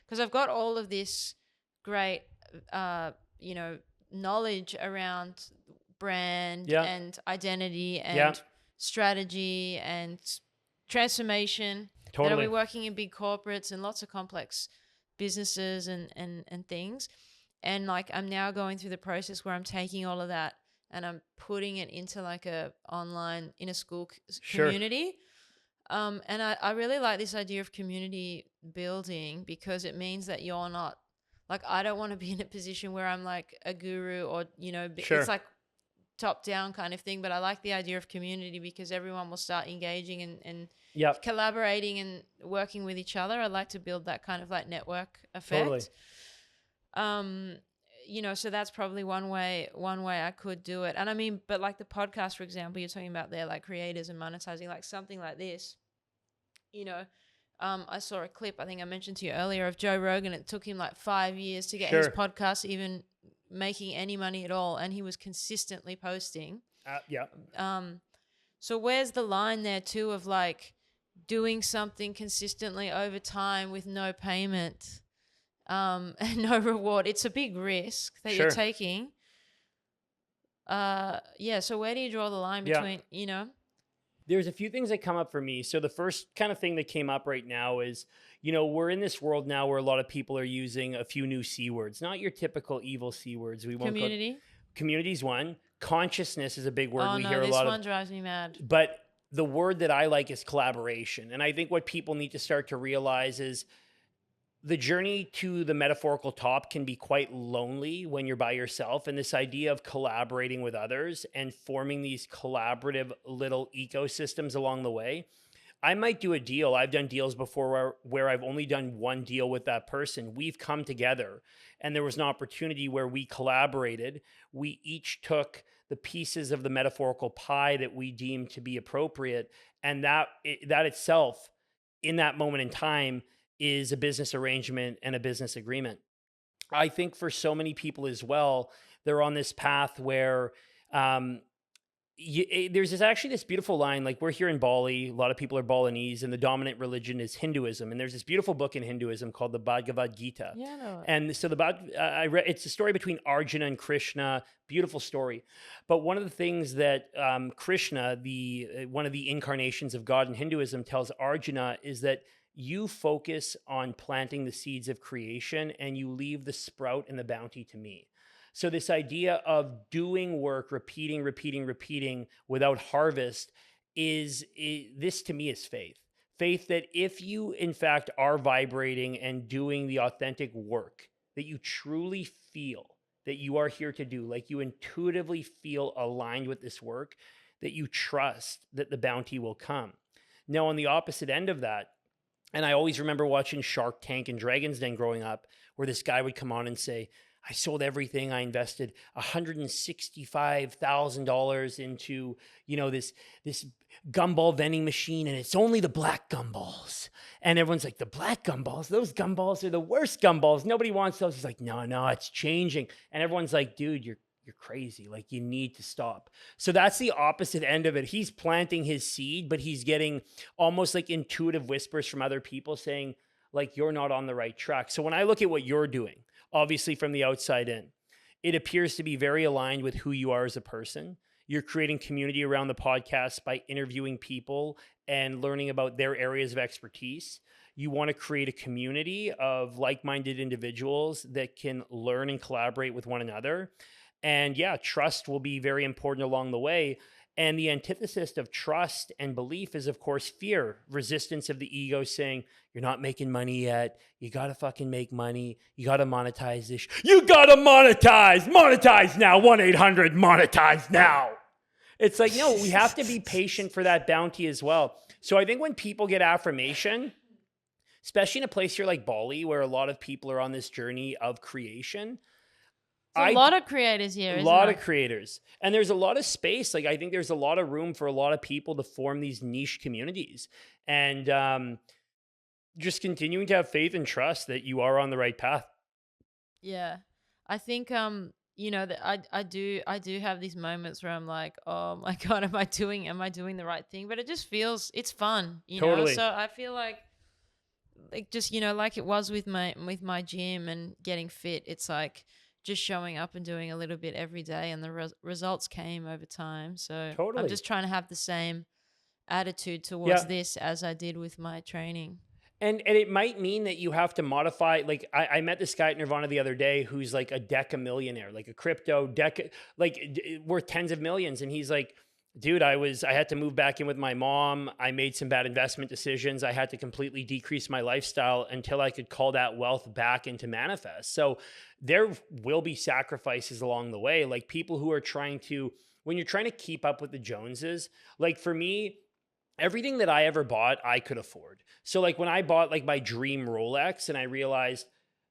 because I've got all of this great knowledge around brand Yeah. and identity and Yeah. strategy and transformation. Totally. That I'll be working in big corporates and lots of complex businesses and things. And like I'm now going through the process where I'm taking all of that and I'm putting it into like a online in a school community. And I really like this idea of community building because it means that you're not like, I don't want to be in a position where I'm like a guru or, it's like top down kind of thing. But I like the idea of community because everyone will start engaging and collaborating and working with each other. I like to build that kind of like network effect. Totally. So that's probably one way I could do it. And I mean, but like the podcast, for example, you're talking about there, like creators and monetizing, like something like this, I saw a clip, I think I mentioned to you earlier, of Joe Rogan. It took him like 5 years to get his podcast even making any money at all. And he was consistently posting. So where's the line there too of like doing something consistently over time with no payment? And no reward. It's a big risk that you're taking. So where do you draw the line between, There's a few things that come up for me. So the first kind of thing that came up right now is, we're in this world now where a lot of people are using a few new C words, not your typical evil C words. We won't Community's one. Consciousness is a big word. This one drives me mad. But the word that I like is collaboration. And I think what people need to start to realize is the journey to the metaphorical top can be quite lonely when you're by yourself. And this idea of collaborating with others and forming these collaborative little ecosystems along the way. I might do a deal. I've done deals before where I've only done one deal with that person. We've come together and there was an opportunity where we collaborated. We each took the pieces of the metaphorical pie that we deemed to be appropriate. And that itself, in that moment in time, is a business arrangement and a business agreement. I think for so many people as well, they're on this path where there's actually this beautiful line, like we're here in Bali, a lot of people are Balinese, and the dominant religion is Hinduism. And there's this beautiful book in Hinduism called the Bhagavad Gita. Yeah, I know it. And so it's a story between Arjuna and Krishna, beautiful story. But one of the things that Krishna, one of the incarnations of God in Hinduism, tells Arjuna is that you focus on planting the seeds of creation and you leave the sprout and the bounty to me. So this idea of doing work, repeating without harvest this to me is faith. Faith that if you in fact are vibrating and doing the authentic work that you truly feel that you are here to do, like you intuitively feel aligned with this work, that you trust that the bounty will come. Now on the opposite end of that, and I always remember watching Shark Tank and Dragon's Den growing up, where this guy would come on and say, I sold everything. I invested $165,000 into, this gumball vending machine, and it's only the black gumballs. And everyone's like, the black gumballs? Those gumballs are the worst gumballs. Nobody wants those. He's like, no, it's changing. And everyone's like, dude, you're crazy. Like, you need to stop. So that's the opposite end of it. He's planting his seed, but he's getting almost like intuitive whispers from other people saying, like, you're not on the right track. So when I look at what you're doing, obviously from the outside in, it appears to be very aligned with who you are as a person. You're creating community around the podcast by interviewing people and learning about their areas of expertise. You want to create a community of like-minded individuals that can learn and collaborate with one another. And yeah, trust will be very important along the way. And the antithesis of trust and belief is, of course, fear, resistance of the ego saying, you're not making money yet. You got to fucking make money. You got to monetize this. You got to monetize now. 1-800-monetize now. It's like, no, we have to be patient for that bounty as well. So I think when people get affirmation, especially in a place here like Bali, where a lot of people are on this journey of creation, There's a lot of creators here, a isn't lot there? of creators, and there's a lot of space. Like I think there's a lot of room for a lot of people to form these niche communities, and just continuing to have faith and trust that you are on the right path. Yeah. I think you know that I do have these moments where I'm like, oh my god, am I doing the right thing? But it just feels it's fun, you know? Totally. So I feel like just, you know, like it was with my gym and getting fit, it's like just showing up and doing a little bit every day and the results came over time. So I'm Totally. just trying to have the same attitude towards Yeah. this as I did with my training. And it might mean that you have to modify. Like I met this guy at Nirvana the other day who's like a deca millionaire, like a crypto deca, like worth tens of millions. And he's like, dude, I had to move back in with my mom. I made some bad investment decisions. I had to completely decrease my lifestyle until I could call that wealth back into manifest. So there will be sacrifices along the way. Like people who are trying to, when you're trying to keep up with the Joneses, like for me, everything that I ever bought, I could afford. So like when I bought like my dream Rolex and I realized,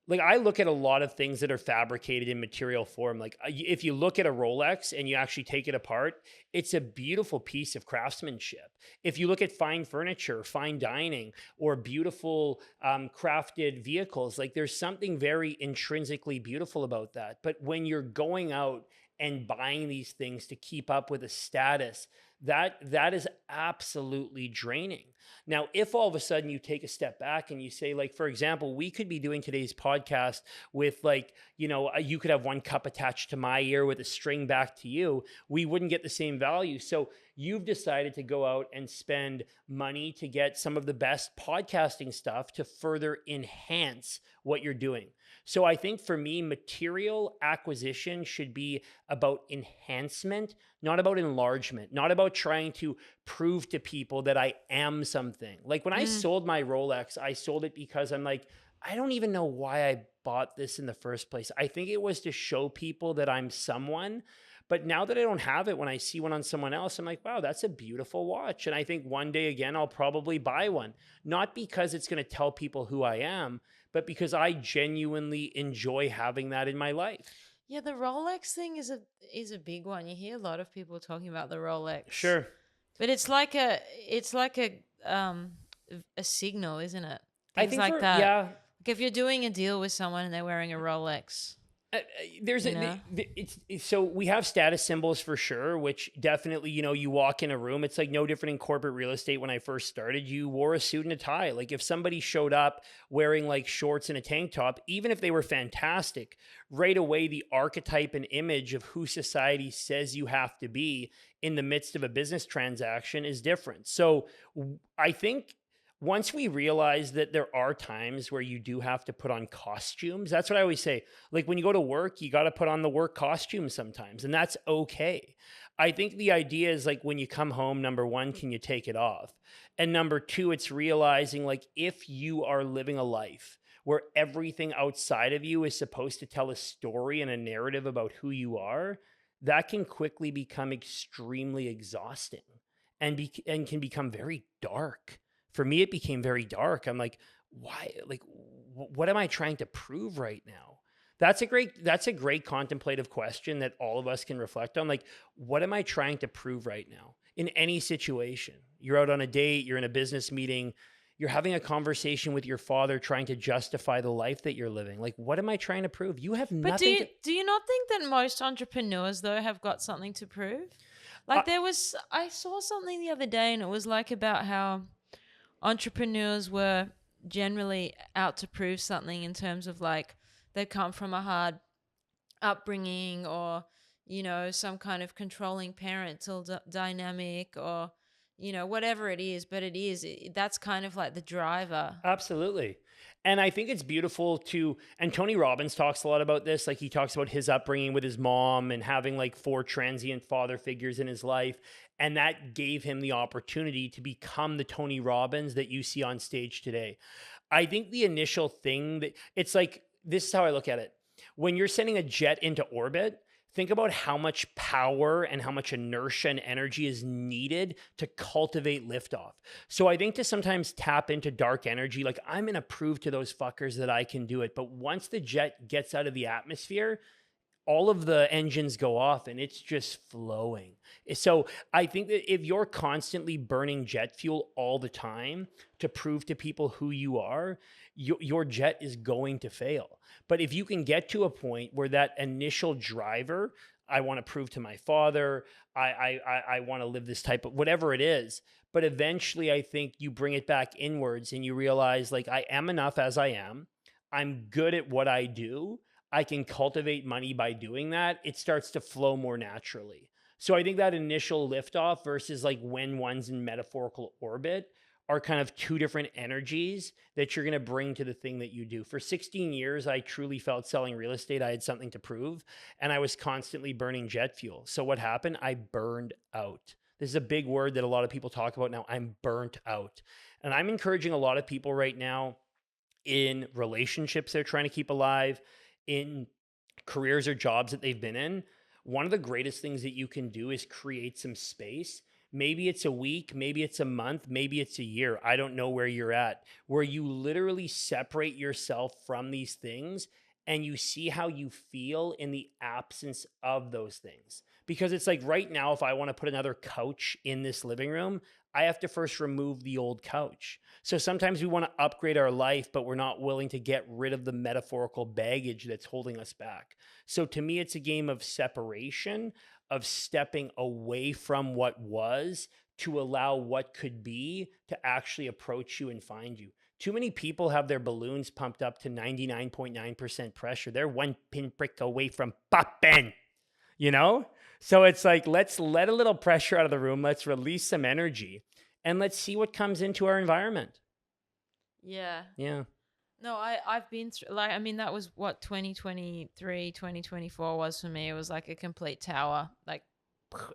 like I look at a lot of things that are fabricated in material form. Like if you look at a Rolex and you actually take it apart, it's a beautiful piece of craftsmanship. If you look at fine furniture, fine dining, or beautiful crafted vehicles, like there's something very intrinsically beautiful about that. But when you're going out and buying these things to keep up with a status, that is absolutely draining. Now, if all of a sudden you take a step back and you say, like, for example, we could be doing today's podcast with like, you could have one cup attached to my ear with a string back to you. We wouldn't get the same value. So you've decided to go out and spend money to get some of the best podcasting stuff to further enhance what you're doing. So I think for me, material acquisition should be about enhancement, not about enlargement, not about trying to prove to people that I am something. Like when I sold my Rolex, I sold it because I'm like, I don't even know why I bought this in the first place. I think it was to show people that I'm someone. But now that I don't have it, when I see one on someone else, I'm like, wow, that's a beautiful watch. And I think one day again, I'll probably buy one, not because it's going to tell people who I am, but because I genuinely enjoy having that in my life. Yeah, the Rolex thing is a big one. You hear a lot of people talking about the Rolex. Sure. But it's like a signal, isn't it? I Things think like for, that. yeah, Like if you're doing a deal with someone and they're wearing a Rolex, there's you know? so we have status symbols for sure, which definitely, you walk in a room, it's like no different in corporate real estate. When I first started, you wore a suit and a tie. Like if somebody showed up wearing like shorts and a tank top, even if they were fantastic, right away, the archetype and image of who society says you have to be in the midst of a business transaction is different. So I think once we realize that there are times where you do have to put on costumes, that's what I always say. Like when you go to work, you got to put on the work costume sometimes, and that's okay. I think the idea is like when you come home, number one, can you take it off? And number two, it's realizing like if you are living a life where everything outside of you is supposed to tell a story and a narrative about who you are, that can quickly become extremely exhausting and can become very dark. For me, it became very dark. I'm like, why? Like, what am I trying to prove right now? That's a great contemplative question that all of us can reflect on. Like, what am I trying to prove right now in any situation? You're out on a date, you're in a business meeting, you're having a conversation with your father trying to justify the life that you're living. Like, what am I trying to prove? You have But nothing do you not think that most entrepreneurs though have got something to prove? Like I saw something the other day and it was like about how entrepreneurs were generally out to prove something in terms of like they come from a hard upbringing or some kind of controlling parental dynamic or whatever it is, but that's kind of like the driver. Absolutely. And I think it's beautiful and Tony Robbins talks a lot about this. Like he talks about his upbringing with his mom and having like 4 transient father figures in his life. And that gave him the opportunity to become the Tony Robbins that you see on stage today. I think the initial thing that it's like, this is how I look at it. When you're sending a jet into orbit, think about how much power and how much inertia and energy is needed to cultivate liftoff. So I think to sometimes tap into dark energy, like I'm going to prove to those fuckers that I can do it. But once the jet gets out of the atmosphere, all of the engines go off and it's just flowing. So I think that if you're constantly burning jet fuel all the time to prove to people who you are, your jet is going to fail. But if you can get to a point where that initial driver, I want to prove to my father, I want to live this type of whatever it is. But eventually I think you bring it back inwards and you realize like I am enough as I am. I'm good at what I do. I can cultivate money by doing that. It starts to flow more naturally. So I think that initial liftoff versus like when one's in metaphorical orbit are kind of two different energies that you're going to bring to the thing that you do. For 16 years, I truly felt selling real estate, I had something to prove, and I was constantly burning jet fuel. So what happened? I burned out. This is a big word that a lot of people talk about now. I'm burnt out. And I'm encouraging a lot of people right now in relationships they're trying to keep alive, in careers or jobs that they've been in. One of the greatest things that you can do is create some space. Maybe it's a week, maybe it's a month, maybe it's a year. I don't know where you're at, where you literally separate yourself from these things and you see how you feel in the absence of those things. Because it's like right now, if I want to put another couch in this living room, I have to first remove the old couch. So sometimes we want to upgrade our life, but we're not willing to get rid of the metaphorical baggage that's holding us back. So to me, it's a game of separation, of stepping away from what was to allow what could be to actually approach you and find you. Too many people have their balloons pumped up to 99.9% pressure. They're one pinprick away from popping, you know? So it's like, let's let a little pressure out of the room. Let's release some energy and let's see what comes into our environment. Yeah. Yeah. No, I've been through, like, I mean, that was what 2023, 2024 was for me. It was like a complete tower, like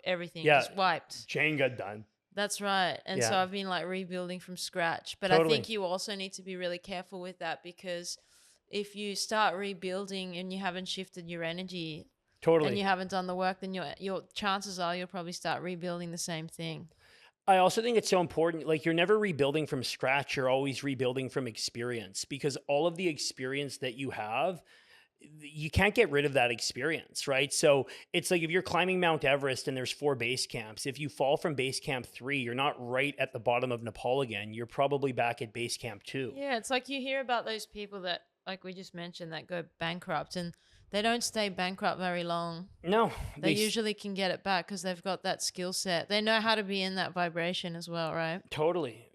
everything just wiped. Jenga done. That's right. And so I've been like rebuilding from scratch. But Totally. I think you also need to be really careful with that, because if you start rebuilding and you haven't shifted your energy, Totally, and you haven't done the work, then your chances are you'll probably start rebuilding the same thing. I also think it's so important, like you're never rebuilding from scratch, you're always rebuilding from experience, because all of the experience that you have, you can't get rid of that experience, right? So it's like if you're climbing Mount Everest and there's 4 base camps, if you fall from base camp 3, you're not right at the bottom of Nepal again. You're probably back at base camp 2. Yeah, it's like you hear about those people that, like we just mentioned, that go bankrupt, and they don't stay bankrupt very long. No. They usually can get it back because they've got that skill set. They know how to be in that vibration as well, right? Totally.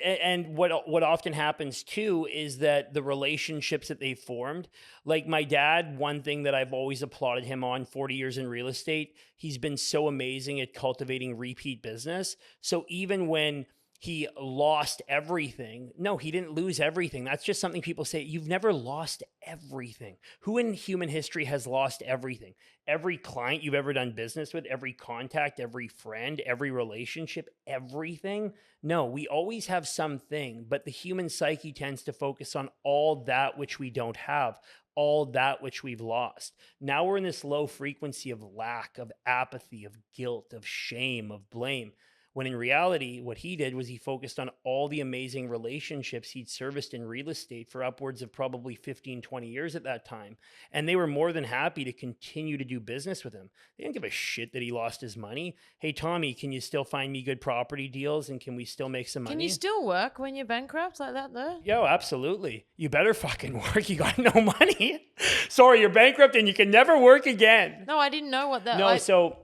And what often happens too is that the relationships that they've formed, like my dad, one thing that I've always applauded him on, 40 years in real estate, he's been so amazing at cultivating repeat business. So even when he lost everything. No, he didn't lose everything. That's just something people say. You've never lost everything. Who in human history has lost everything? Every client you've ever done business with, every contact, every friend, every relationship, everything. No, we always have something, but the human psyche tends to focus on all that which we don't have, all that which we've lost. Now we're in this low frequency of lack, of apathy, of guilt, of shame, of blame. When in reality, what he did was he focused on all the amazing relationships he'd serviced in real estate for upwards of probably 15, 20 years at that time. And they were more than happy to continue to do business with him. They didn't give a shit that he lost his money. Hey, Tommy, can you still find me good property deals? And can we still make some money? Can you still work when you're bankrupt like that though? Yo, absolutely. You better fucking work. You got no money. Sorry, you're bankrupt and you can never work again. No, I didn't know what that was. No,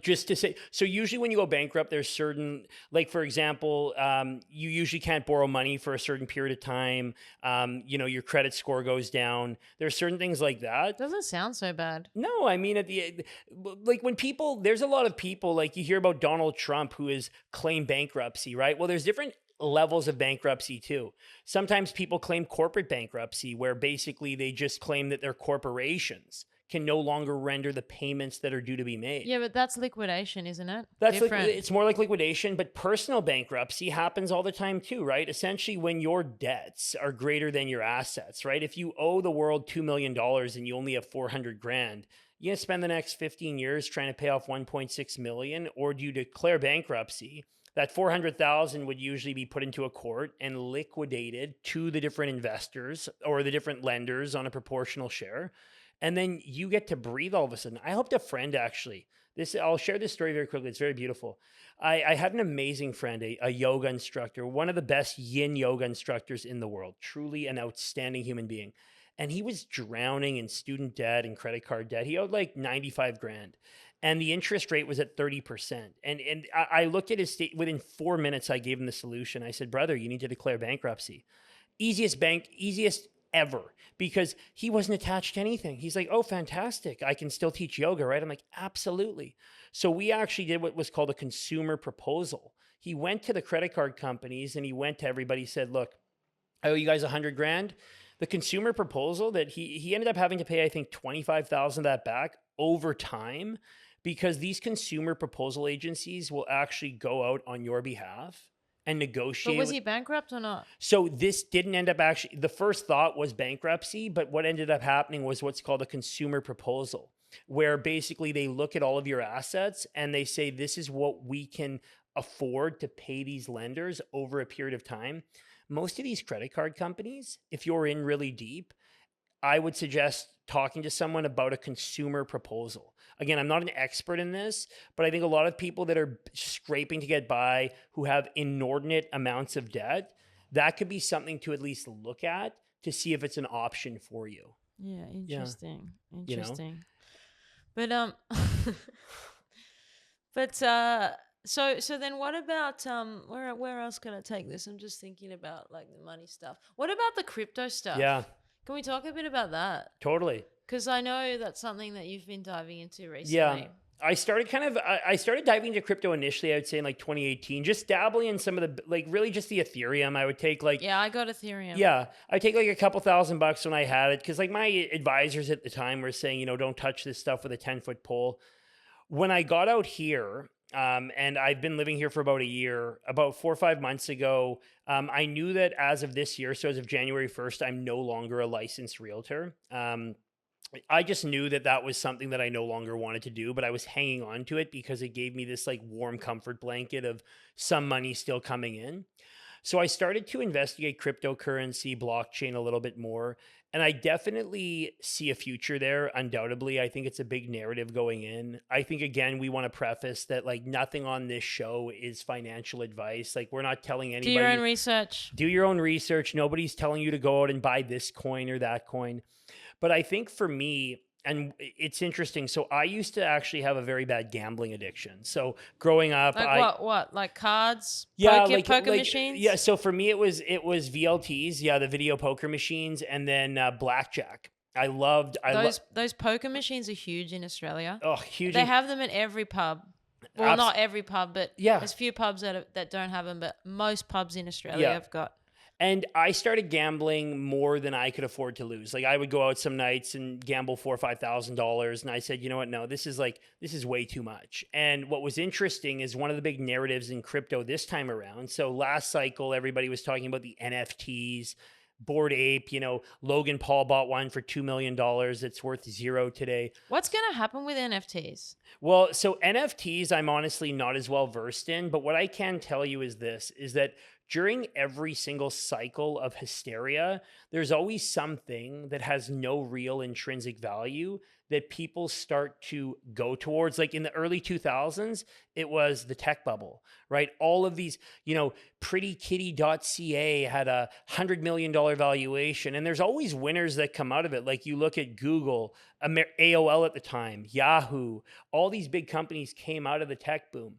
just to say, so usually when you go bankrupt, there's certain, like for example, you usually can't borrow money for a certain period of time. Your credit score goes down. There's certain things like that. Doesn't sound so bad. No, I mean, like when people, there's a lot of people, like you hear about Donald Trump who has claimed bankruptcy, right? Well, there's different levels of bankruptcy too. Sometimes people claim corporate bankruptcy, where basically they just claim that their corporations can no longer render the payments that are due to be made. Yeah, but that's liquidation, isn't it? That's it's more like liquidation, but personal bankruptcy happens all the time too, right? Essentially, when your debts are greater than your assets, right? If you owe the world $2 million and you only have 400 grand, You gonna spend the next 15 years trying to pay off 1.6 million, or do you declare bankruptcy? That 400,000 would usually be put into a court and liquidated to the different investors or the different lenders on a proportional share. And then you get to breathe all of a sudden. I helped a friend actually. I'll share this story very quickly. It's very beautiful. I had an amazing friend, a yoga instructor, one of the best yin yoga instructors in the world, truly an outstanding human being. And he was drowning in student debt and credit card debt. He owed like 95 grand. And the interest rate was at 30%. And I looked at his state within 4 minutes. I gave him the solution. I said, brother, you need to declare bankruptcy. Easiest ever, because he wasn't attached to anything. He's like, oh, fantastic. I can still teach yoga, right? I'm like, absolutely. So we actually did what was called a consumer proposal. He went to the credit card companies and he went to everybody, said, look, I owe you guys 100 grand. The consumer proposal that he ended up having to pay, I think 25,000 of that back over time, because these consumer proposal agencies will actually go out on your behalf and negotiate. But was he bankrupt or not? So this didn't end up actually, the first thought was bankruptcy, but what ended up happening was what's called a consumer proposal, where basically they look at all of your assets and they say, this is what we can afford to pay these lenders over a period of time. Most of these credit card companies, if you're in really deep, I would suggest talking to someone about a consumer proposal. Again, I'm not an expert in this, but I think a lot of people that are scraping to get by, who have inordinate amounts of debt, that could be something to at least look at to see if it's an option for you. Yeah, interesting. Yeah. Interesting. You know? But so then what about where else can I take this? I'm just thinking about like the money stuff. What about the crypto stuff? Yeah. Can we talk a bit about that? Totally. Because I know that's something that you've been diving into recently. Yeah. I started diving into crypto initially, I would say in like 2018, just dabbling in some of the, like really just the Ethereum. I would take like, yeah, I got Ethereum. Yeah. I take like a couple $1,000 when I had it. Cause like my advisors at the time were saying, don't touch this stuff with a 10-foot pole. When I got out here, and I've been living here for about a year, about 4 or 5 months ago, I knew that as of this year, so as of January 1st, I'm no longer a licensed realtor. I just knew that that was something that I no longer wanted to do, but I was hanging on to it because it gave me this like warm comfort blanket of some money still coming in. So I started to investigate cryptocurrency, blockchain a little bit more, and I definitely see a future there. Undoubtedly, I think it's a big narrative going in. I think, again, we want to preface that like nothing on this show is financial advice. Like we're not telling anybody. Do your own research. Do your own research. Nobody's telling you to go out and buy this coin or that coin. But I think for me, and it's interesting. So I used to actually have a very bad gambling addiction. So growing up, like what? Like cards? Yeah, poker machines? Yeah. So for me, it was VLTs. Yeah, the video poker machines, and then blackjack. Those poker machines are huge in Australia. Oh, huge! They have them in every pub. Well, not every pub, but yeah, there's few pubs that don't have them. But most pubs in Australia have got. And I started gambling more than I could afford to lose. Like I would go out some nights and gamble $4,000 or $5,000. And I said, you know what? No, this is way too much. And what was interesting is one of the big narratives in crypto this time around. So last cycle, everybody was talking about the NFTs, Bored Ape, Logan Paul bought one for $2 million. It's worth $0 today. What's going to happen with NFTs? Well, so NFTs, I'm honestly not as well versed in, but what I can tell you is that during every single cycle of hysteria, there's always something that has no real intrinsic value that people start to go towards. Like in the early 2000s, it was the tech bubble, right? All of these, prettykitty.ca had a $100 million valuation. And there's always winners that come out of it. Like you look at Google, AOL at the time, Yahoo, all these big companies came out of the tech boom.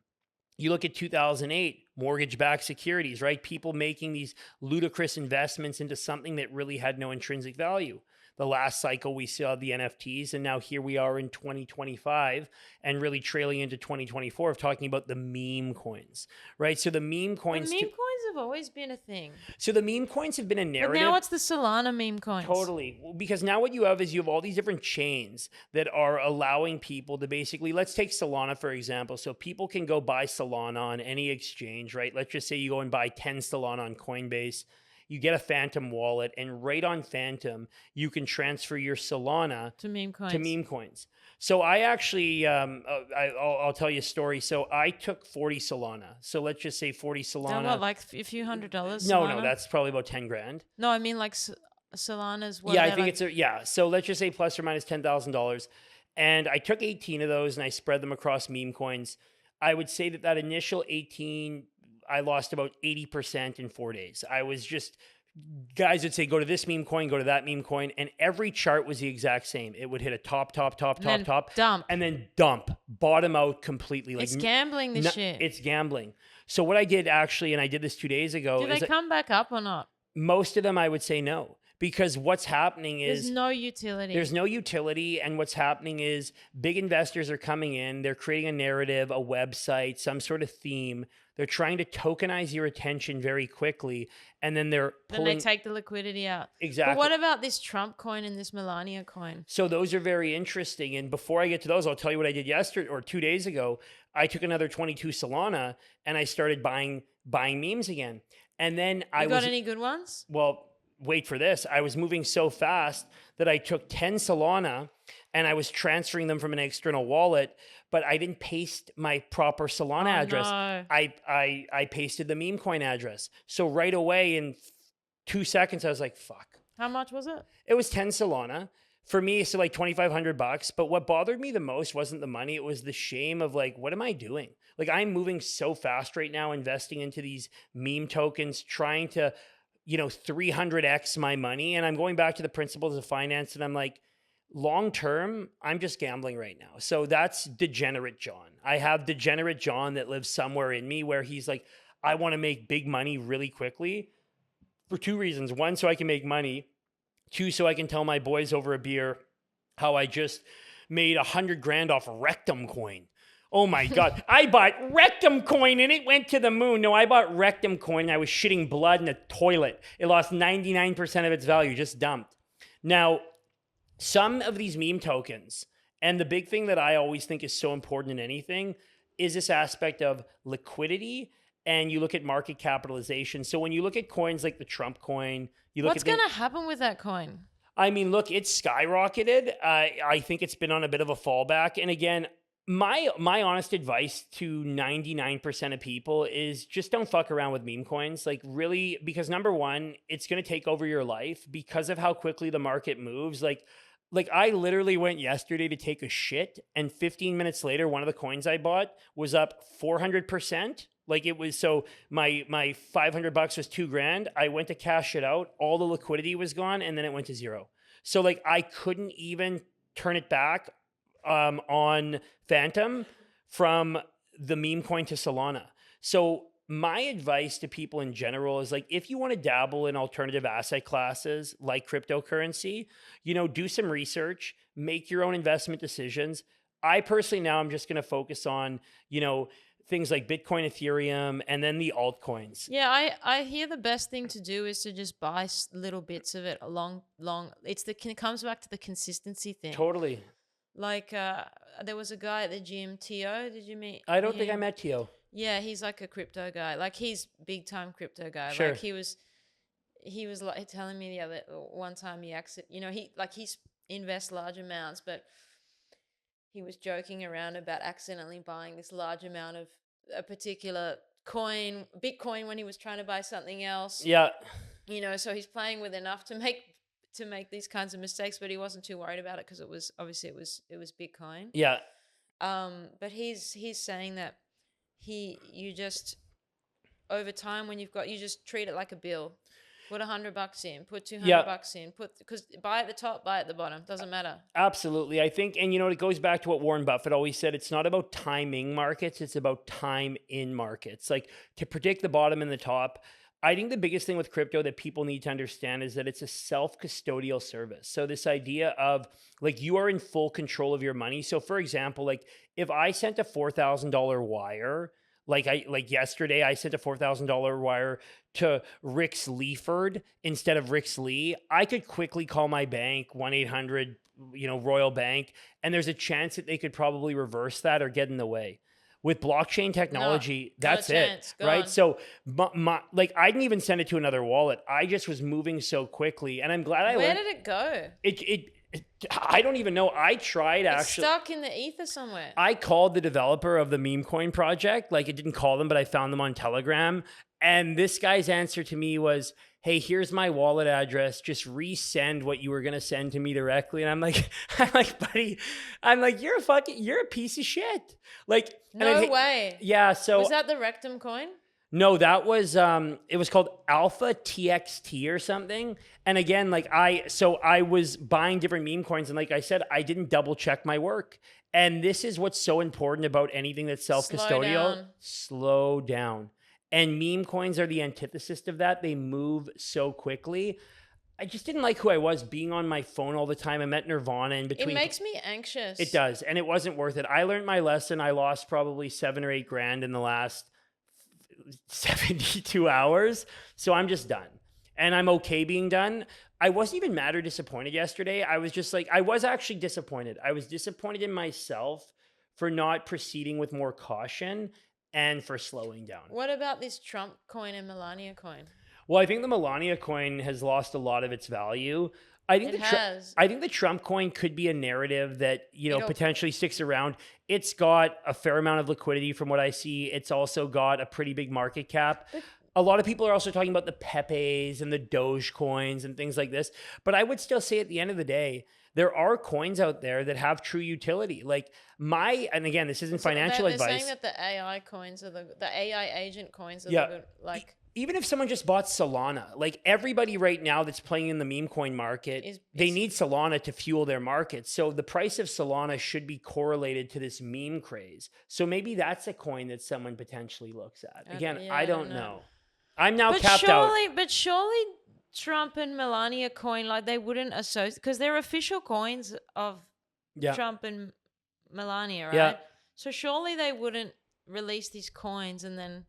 You look at 2008, mortgage-backed securities, right? People making these ludicrous investments into something that really had no intrinsic value. The last cycle, we saw the NFTs, and now here we are in 2025 and really trailing into 2024 of talking about the meme coins, right? So the meme coins... But meme coins have always been a thing. So the meme coins have been a narrative. But now it's the Solana meme coins. Totally. Because now what you have is you have all these different chains that are allowing people to basically, let's take Solana, for example. So people can go buy Solana on any exchange, right? Let's just say you go and buy 10 Solana on Coinbase. You get a Phantom wallet, and right on Phantom, you can transfer your Solana to meme coins. So I actually, I'll tell you a story. So I took 40 Solana. So let's just say 40 Now Solana. what, like a few $100s? No, Solana? that's probably about 10 grand. No, I mean like Solana's. What Yeah, are I they think like? it's yeah. So let's just say plus or minus $10,000. And I took 18 of those and I spread them across meme coins. I would say that initial 18, I lost about 80% in 4 days. I was just, guys would say, go to this meme coin, go to that meme coin. And every chart was the exact same. It would hit a top, Dump. and then dump, bottom out completely. It's gambling, this shit. It's gambling. So what I did actually, and I did this 2 days ago. Do they come back up or not? Most of them, I would say no. Because what's happening is there's no utility. There's no utility. And what's happening is big investors are coming in. They're creating a narrative, a website, some sort of theme. They're trying to tokenize your attention very quickly. And then they're pulling. Then they take the liquidity out. Exactly. But what about this Trump coin and this Melania coin? So those are very interesting. And before I get to those, I'll tell you what I did yesterday or 2 days ago. I took another 22 Solana and I started buying memes again. And then You got any good ones? Well, wait for this. I was moving so fast that I took 10 Solana and I was transferring them from an external wallet, but I didn't paste my proper Solana address. No. I pasted the meme coin address. So right away in 2 seconds, I was like, fuck. How much was it? It was 10 Solana. For me, so like $2,500. But what bothered me the most wasn't the money. It was the shame of like, what am I doing? Like I'm moving so fast right now, investing into these meme tokens, trying to 300x my money. And I'm going back to the principles of finance. And I'm like, long term, I'm just gambling right now. So that's degenerate John. I have degenerate John that lives somewhere in me where he's like, I want to make big money really quickly for two reasons. One, so I can make money. Two, so I can tell my boys over a beer how I just made 100 grand off Rectum coin. Oh my God. I bought Rectum coin and it went to the moon. No, I bought Rectum coin and I was shitting blood in a toilet. It lost 99% of its value, just dumped. Now, some of these meme tokens, and the big thing that I always think is so important in anything is this aspect of liquidity, and you look at market capitalization. So when you look at coins like the Trump coin, you look What's going to happen with that coin? I mean, look, it's skyrocketed. I think it's been on a bit of a fallback. And again, my honest advice to 99% of people is just don't fuck around with meme coins. Like really, because number one, it's going to take over your life because of how quickly the market moves. Like I literally went yesterday to take a shit, and 15 minutes later, one of the coins I bought was up 400%. Like it was, so my $500 was $2,000. I went to cash it out. All the liquidity was gone, and then it went to zero. So like I couldn't even turn it back on Phantom from the meme coin to Solana. So my advice to people in general is like, if you want to dabble in alternative asset classes like cryptocurrency, do some research, make your own investment decisions. I personally now I'm just going to focus on, things like Bitcoin, Ethereum, and then the altcoins. Yeah, I hear the best thing to do is to just buy little bits of it long. It comes back to the consistency thing. Totally. Like there was a guy at the gym, Tio. Did you meet? I don't think I met Tio. Yeah, he's like a crypto guy. Like he's big time crypto guy. Sure. Like he was like telling me the other one time he he's invests large amounts, but he was joking around about accidentally buying this large amount of a particular coin, Bitcoin, when he was trying to buy something else. Yeah. So he's playing with enough to make these kinds of mistakes, but he wasn't too worried about it because it was Bitcoin. Yeah. But he's saying that you just over time when you just treat it like a bill. Put $100 in, put $200 in, because buy at the top, buy at the bottom. Doesn't matter. Absolutely. I think, and it goes back to what Warren Buffett always said. It's not about timing markets. It's about time in markets. Like to predict the bottom and the top. I think the biggest thing with crypto that people need to understand is that it's a self-custodial service. So this idea of like you are in full control of your money. So for example, like if I sent a $4,000 wire, like yesterday, I sent a $4,000 wire to Rix Lee instead of Rix Lee. I could quickly call my bank, 1-800, Royal Bank, and there's a chance that they could probably reverse that or get in the way. With blockchain technology, that's it, right? So, I didn't even send it to another wallet. I just was moving so quickly, and I'm glad I. Where did it go? I don't even know. I tried It's actually. stuck in the ether somewhere. I called the developer of the meme coin project. Like, it didn't call them, but I found them on Telegram. And this guy's answer to me was, hey, here's my wallet address. Just resend what you were going to send to me directly. And I'm like, buddy, you're a piece of shit. Like, No way. Yeah. So was that the rectum coin? no, that was it was called Alpha TXT or something. And again, like I was buying different meme coins, and like I said, I didn't double check my work. And this is what's so important about anything that's self-custodial. Slow down. And meme coins are the antithesis of that. They move so quickly. I just didn't like who I was being on my phone all the time. I met Nirvana in between. It makes me anxious. It does. And it wasn't worth it. I learned my lesson. I lost probably 7 or 8 grand in the last 72 hours. So I'm just done. And I'm okay being done. I wasn't even mad or disappointed yesterday. I was just like, I was actually disappointed. I was disappointed in myself for not proceeding with more caution and for slowing down. What about this Trump coin and Melania coin? Well, I think the Melania coin has lost a lot of its value. I think the Trump coin could be a narrative that, potentially sticks around. It's got a fair amount of liquidity from what I see. It's also got a pretty big market cap. A lot of people are also talking about the Pepes and the Doge coins and things like this. But I would still say at the end of the day, there are coins out there that have true utility. And again, this isn't financial advice. They're saying that the AI coins are the AI agent coins are the good, like... Even if someone just bought Solana, like everybody right now that's playing in the meme coin market, they need Solana to fuel their market. So the price of Solana should be correlated to this meme craze. So maybe that's a coin that someone potentially looks at. Again, I don't know. I'm now capped out. But surely Trump and Melania coin, like they wouldn't associate, because they're official coins of Trump and Melania, right? Yeah. So surely they wouldn't release these coins and then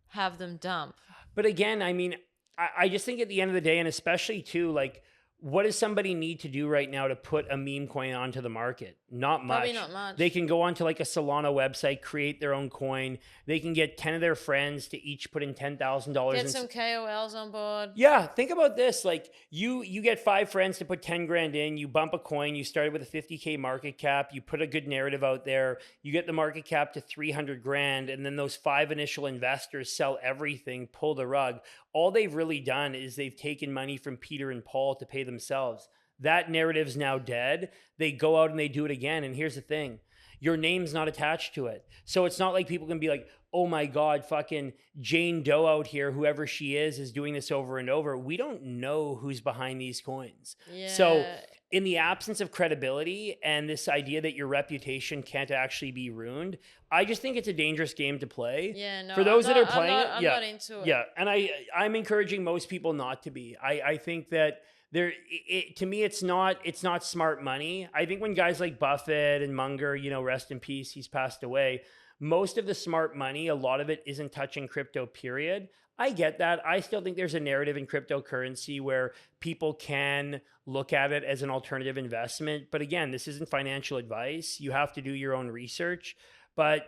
have them dump. But again, I mean, I just think at the end of the day, and especially too, like, what does somebody need to do right now to put a meme coin onto the market? Not much. Probably not much. They can go onto like a Solana website, create their own coin. They can get 10 of their friends to each put in $10,000. Get some KOLs on board. Yeah, think about this. Like you get 5 friends to put 10 grand in. You bump a coin. You started with a 50K market cap. You put a good narrative out there. You get the market cap to 300 grand, and then those 5 initial investors sell everything, pull the rug. All they've really done is they've taken money from Peter and Paul to pay themselves. That narrative's now dead. They go out and they do it again. And here's the thing. Your name's not attached to it. So it's not like people can be like, oh my God, fucking Jane Doe out here, whoever she is doing this over and over. We don't know who's behind these coins. Yeah. So in the absence of credibility and this idea that your reputation can't actually be ruined, I just think it's a dangerous game to play. Yeah, no. For those that are playing it, I'm not into it. Yeah, and I'm encouraging most people not to be. I think that to me, it's not smart money. I think when guys like Buffett and Munger, rest in peace, he's passed away. Most of the smart money, a lot of it isn't touching crypto, period. I get that. I still think there's a narrative in cryptocurrency where people can look at it as an alternative investment. But again, this isn't financial advice. You have to do your own research. But,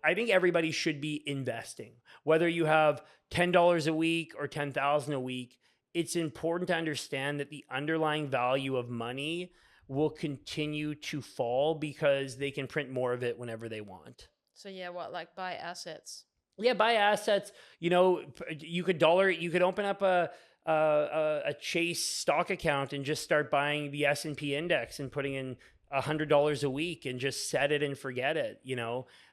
I think everybody should be investing. Whether you have $10 a week or $10,000 a week, it's important to understand that the underlying value of money will continue to fall because they can print more of it whenever they want. So like buy assets? Yeah, buy assets. You could open up a Chase stock account and just start buying the S&P index and putting in $100 a week and just set it and forget it,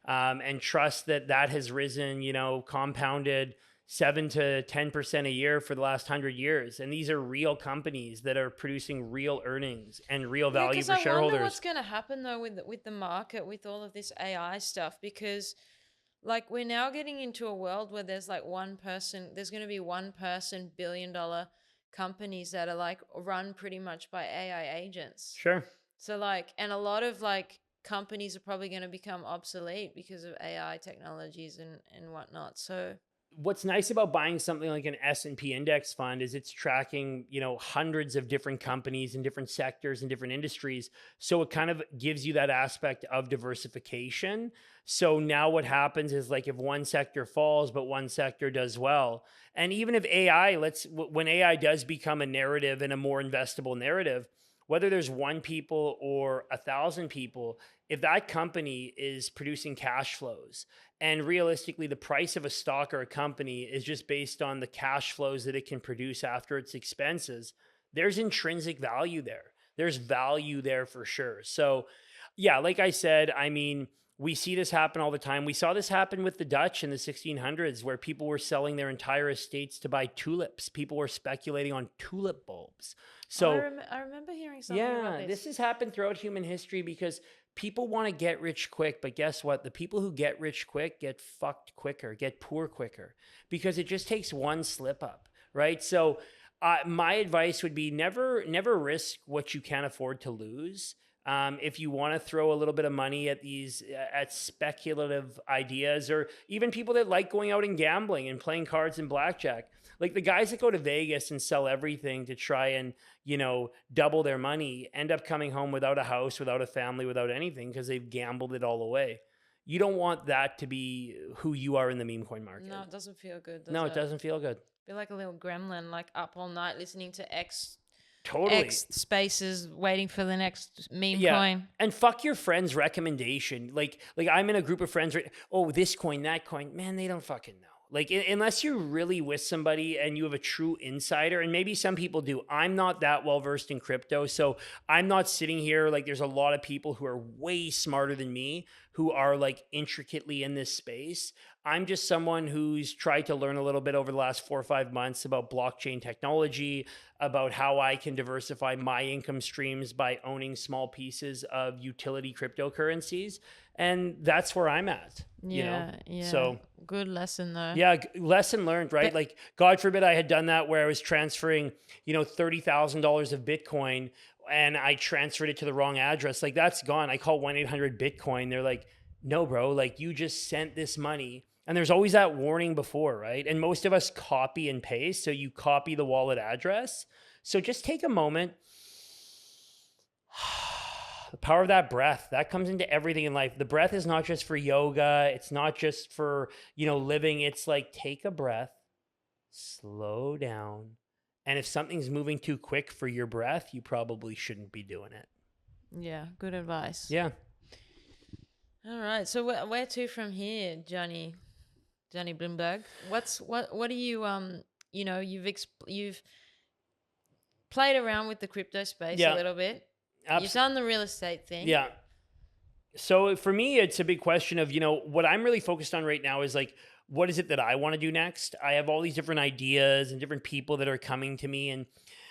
and trust that has risen, compounded 7 to 10% a year for the last 100 years. And these are real companies that are producing real earnings and real value for shareholders. I wonder what's going to happen though with the market, with all of this AI stuff, because like we're now getting into a world where there's like there's going to be one person $1 billion companies that are like run pretty much by AI agents. Sure. So and a lot of companies are probably going to become obsolete because of AI technologies and whatnot. So what's nice about buying something like an S&P index fund is it's tracking, hundreds of different companies in different sectors and different industries. So it kind of gives you that aspect of diversification. So now what happens is if one sector falls, but one sector does well. And even if when AI does become a narrative and a more investable narrative, whether there's 1 people or 1,000 people, if that company is producing cash flows and realistically the price of a stock or a company is just based on the cash flows that it can produce after its expenses, there's intrinsic value there. There's value there for sure. So, yeah, like I said, I mean, we see this happen all the time. We saw this happen with the Dutch in the 1600s, where people were selling their entire estates to buy tulips. People were speculating on tulip bulbs. So, I remember hearing something about yeah, this. this has happened throughout human history because people want to get rich quick. But guess what? The people who get rich quick get fucked quicker, get poor quicker, because it just takes one slip up, right? So, my advice would be never risk what you can't afford to lose. If you want to throw a little bit of money at these at speculative ideas, or even people that like going out and gambling and playing cards and blackjack, like the guys that go to Vegas and sell everything to try and double their money, end up coming home without a house, without a family, without anything because they've gambled it all away. You don't want that to be who you are in the meme coin market. No, it doesn't feel good. No, it doesn't feel good. Feel like a little gremlin, like up all night listening to Totally. X spaces, waiting for the next meme coin. And fuck your friend's recommendation. Like I'm in a group of friends. Oh, this coin, that coin. Man, they don't fucking know. Like, unless you're really with somebody and you have a true insider, and maybe some people do. I'm not that well versed in crypto, so I'm not sitting here like there's a lot of people who are way smarter than me who are like intricately in this space. I'm just someone who's tried to learn a little bit over the last 4 or 5 months about blockchain technology, about how I can diversify my income streams by owning small pieces of utility cryptocurrencies. And that's where I'm at. Yeah. So good lesson though. Yeah, lesson learned, right? Like, God forbid I had done that where I was transferring, $30,000 of Bitcoin and I transferred it to the wrong address. Like, that's gone. I call 1-800-BITCOIN. They're like, no, bro, like you just sent this money. And there's always that warning before, right? And most of us copy and paste. So you copy the wallet address. So just take a moment. The power of that breath, that comes into everything in life. The breath is not just for yoga. It's not just for, living. It's like, take a breath, slow down. And if something's moving too quick for your breath, you probably shouldn't be doing it. Yeah, good advice. Yeah. All right. So where to from here, Johnny Blumberg? What do you you've played around with the crypto space a little bit. You've done the real estate thing. Yeah. So for me, it's a big question of, what I'm really focused on right now is like, what is it that I want to do next? I have all these different ideas and different people that are coming to me. And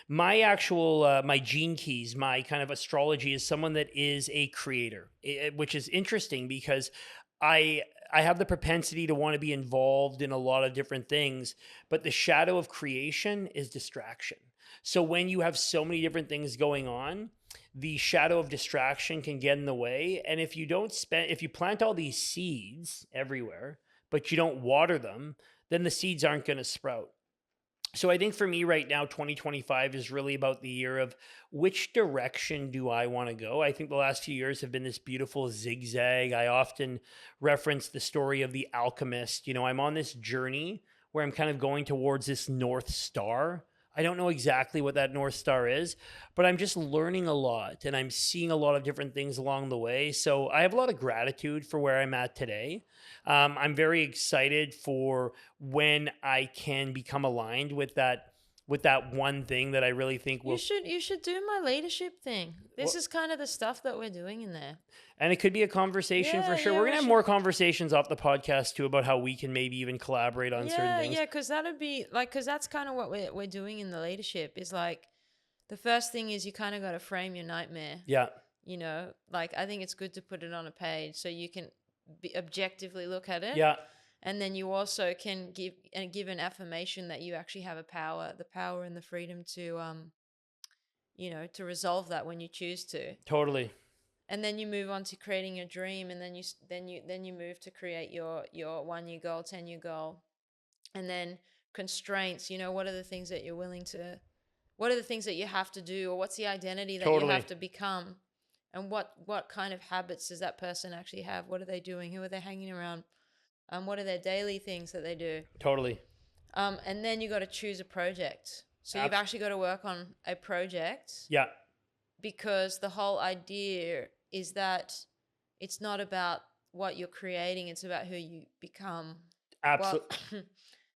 my actual, my gene keys, my kind of astrology is someone that is a creator, which is interesting because I have the propensity to want to be involved in a lot of different things, but the shadow of creation is distraction. So when you have so many different things going on, the shadow of distraction can get in the way. And if you plant all these seeds everywhere, but you don't water them, then the seeds aren't going to sprout. So I think for me right now, 2025 is really about the year of which direction do I want to go? I think the last few years have been this beautiful zigzag. I often reference the story of the alchemist. I'm on this journey where I'm kind of going towards this North Star. I don't know exactly what that North Star is, but I'm just learning a lot and I'm seeing a lot of different things along the way. So I have a lot of gratitude for where I'm at today. I'm very excited for when I can become aligned with that one thing that I really think will. You should do my leadership thing. This is kind of the stuff that we're doing in there. And it could be a conversation for sure. We're going to have more conversations off the podcast too about how we can maybe even collaborate on certain things. Yeah, because that'd be like, because that's kind of what we're doing in the leadership is like, the first thing is you kind of got to frame your nightmare. Yeah. Like I think it's good to put it on a page so you can objectively look at it. Yeah. And then you also can give an affirmation that you actually have the power and the freedom to, to resolve that when you choose to. Totally. And then you move on to creating your dream, and then you move to create your 1-year goal, 10-year goal, and then constraints. What are the things that you're willing to? What are the things that you have to do, or what's the identity that you have to become? And what kind of habits does that person actually have? What are they doing? Who are they hanging around? What are their daily things that they do? Totally. And then you got to choose a project. So you've actually got to work on a project. Yeah. because the whole idea is that it's not about what you're creating, it's about who you become. Absolutely.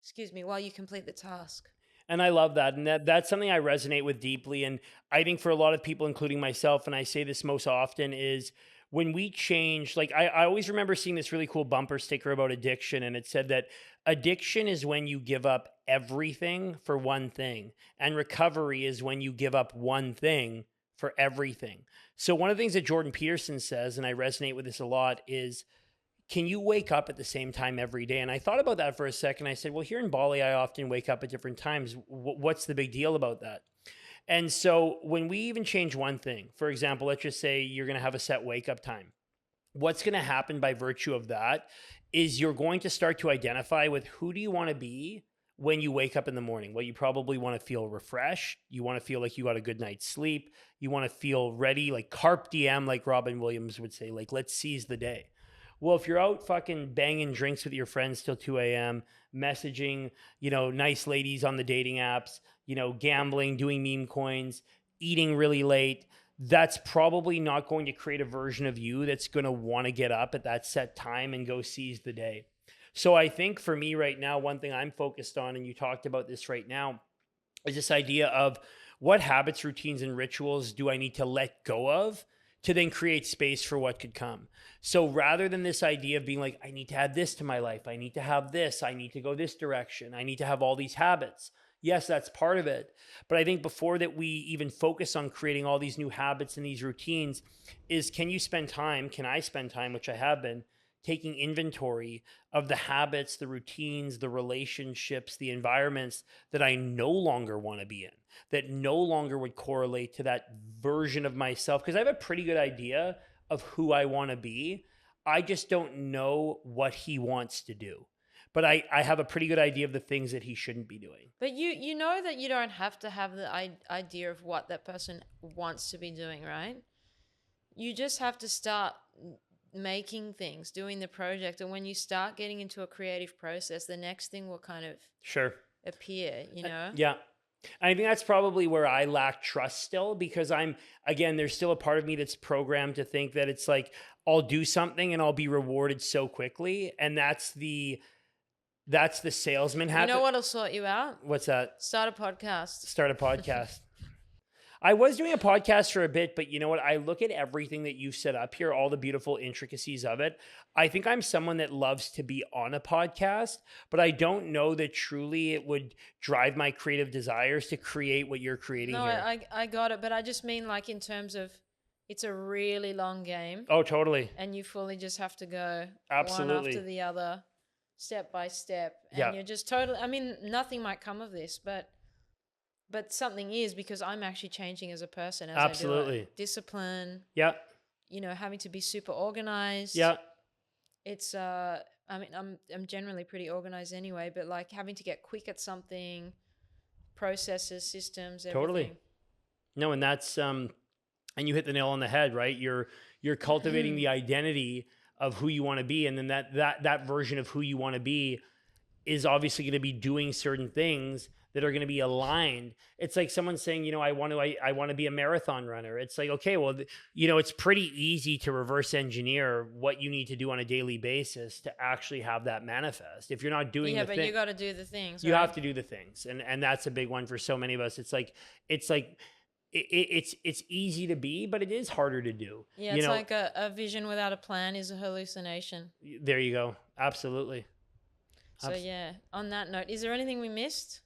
Excuse me, while you complete the task. And I love that. And that's something I resonate with deeply. And I think for a lot of people, including myself, and I say this most often, is when we change, like I always remember seeing this really cool bumper sticker about addiction. And it said that addiction is when you give up everything for one thing. And recovery is when you give up one thing for everything. So one of the things that Jordan Peterson says, and I resonate with this a lot, is can you wake up at the same time every day? And I thought about that for a second. I said, well, here in Bali, I often wake up at different times. What's the big deal about that? And so when we even change one thing, for example, let's just say you're going to have a set wake up time. What's going to happen by virtue of that is you're going to start to identify with who do you want to be when you wake up in the morning. Well, you probably want to feel refreshed. You want to feel like you got a good night's sleep. You want to feel ready, like carpe diem, like Robin Williams would say, like, let's seize the day. Well, if you're out fucking banging drinks with your friends till 2 a.m., messaging, nice ladies on the dating apps, gambling, doing meme coins, eating really late, that's probably not going to create a version of you that's going to want to get up at that set time and go seize the day. So I think for me right now, one thing I'm focused on, and you talked about this right now, is this idea of what habits, routines, and rituals do I need to let go of to then create space for what could come. So rather than this idea of being like, I need to add this to my life, I need to have this, I need to go this direction, I need to have all these habits. Yes, that's part of it. But I think before that we even focus on creating all these new habits and these routines is, can I spend time, which I have been, taking inventory of the habits, the routines, the relationships, the environments that I no longer want to be in, that no longer would correlate to that version of myself. Because I have a pretty good idea of who I want to be. I just don't know what he wants to do. But I have a pretty good idea of the things that he shouldn't be doing. But you know that you don't have to have the idea of what that person wants to be doing, right? You just have to start making things, doing the project. And when you start getting into a creative process, the next thing will kind of appear, Yeah. I think that's probably where I lack trust still, because there's still a part of me that's programmed to think that it's like, I'll do something and I'll be rewarded so quickly. And that's the salesman habit. You know what'll sort you out? What's that? Start a podcast. I was doing a podcast for a bit, but you know what? I look at everything that you've set up here, all the beautiful intricacies of it. I think I'm someone that loves to be on a podcast, but I don't know that truly it would drive my creative desires to create what you're creating here. No, I got it, but I just mean like in terms of it's a really long game. Oh, totally. And you fully just have to go absolutely one after the other, step by step. And you're just totally, I mean, nothing might come of this, but something is, because I'm actually changing as a person as absolutely I do it. Discipline. Yeah. Having to be super organized. Yeah. It's I mean, I'm generally pretty organized anyway, but like having to get quick at something, processes, systems, everything. Totally. No, and that's and you hit the nail on the head, right? You're cultivating the identity of who you want to be, and then that version of who you want to be is obviously going to be doing certain things that are going to be aligned. It's like someone saying, I want to be a marathon runner. It's like, okay, well, it's pretty easy to reverse engineer what you need to do on a daily basis to actually have that manifest. If you're not doing the thing, you got to do the things. You have to do the things, and that's a big one for so many of us. It's easy to be, but it is harder to do. Yeah, it's like a vision without a plan is a hallucination. There you go. Absolutely. So yeah, on that note, is there anything we missed?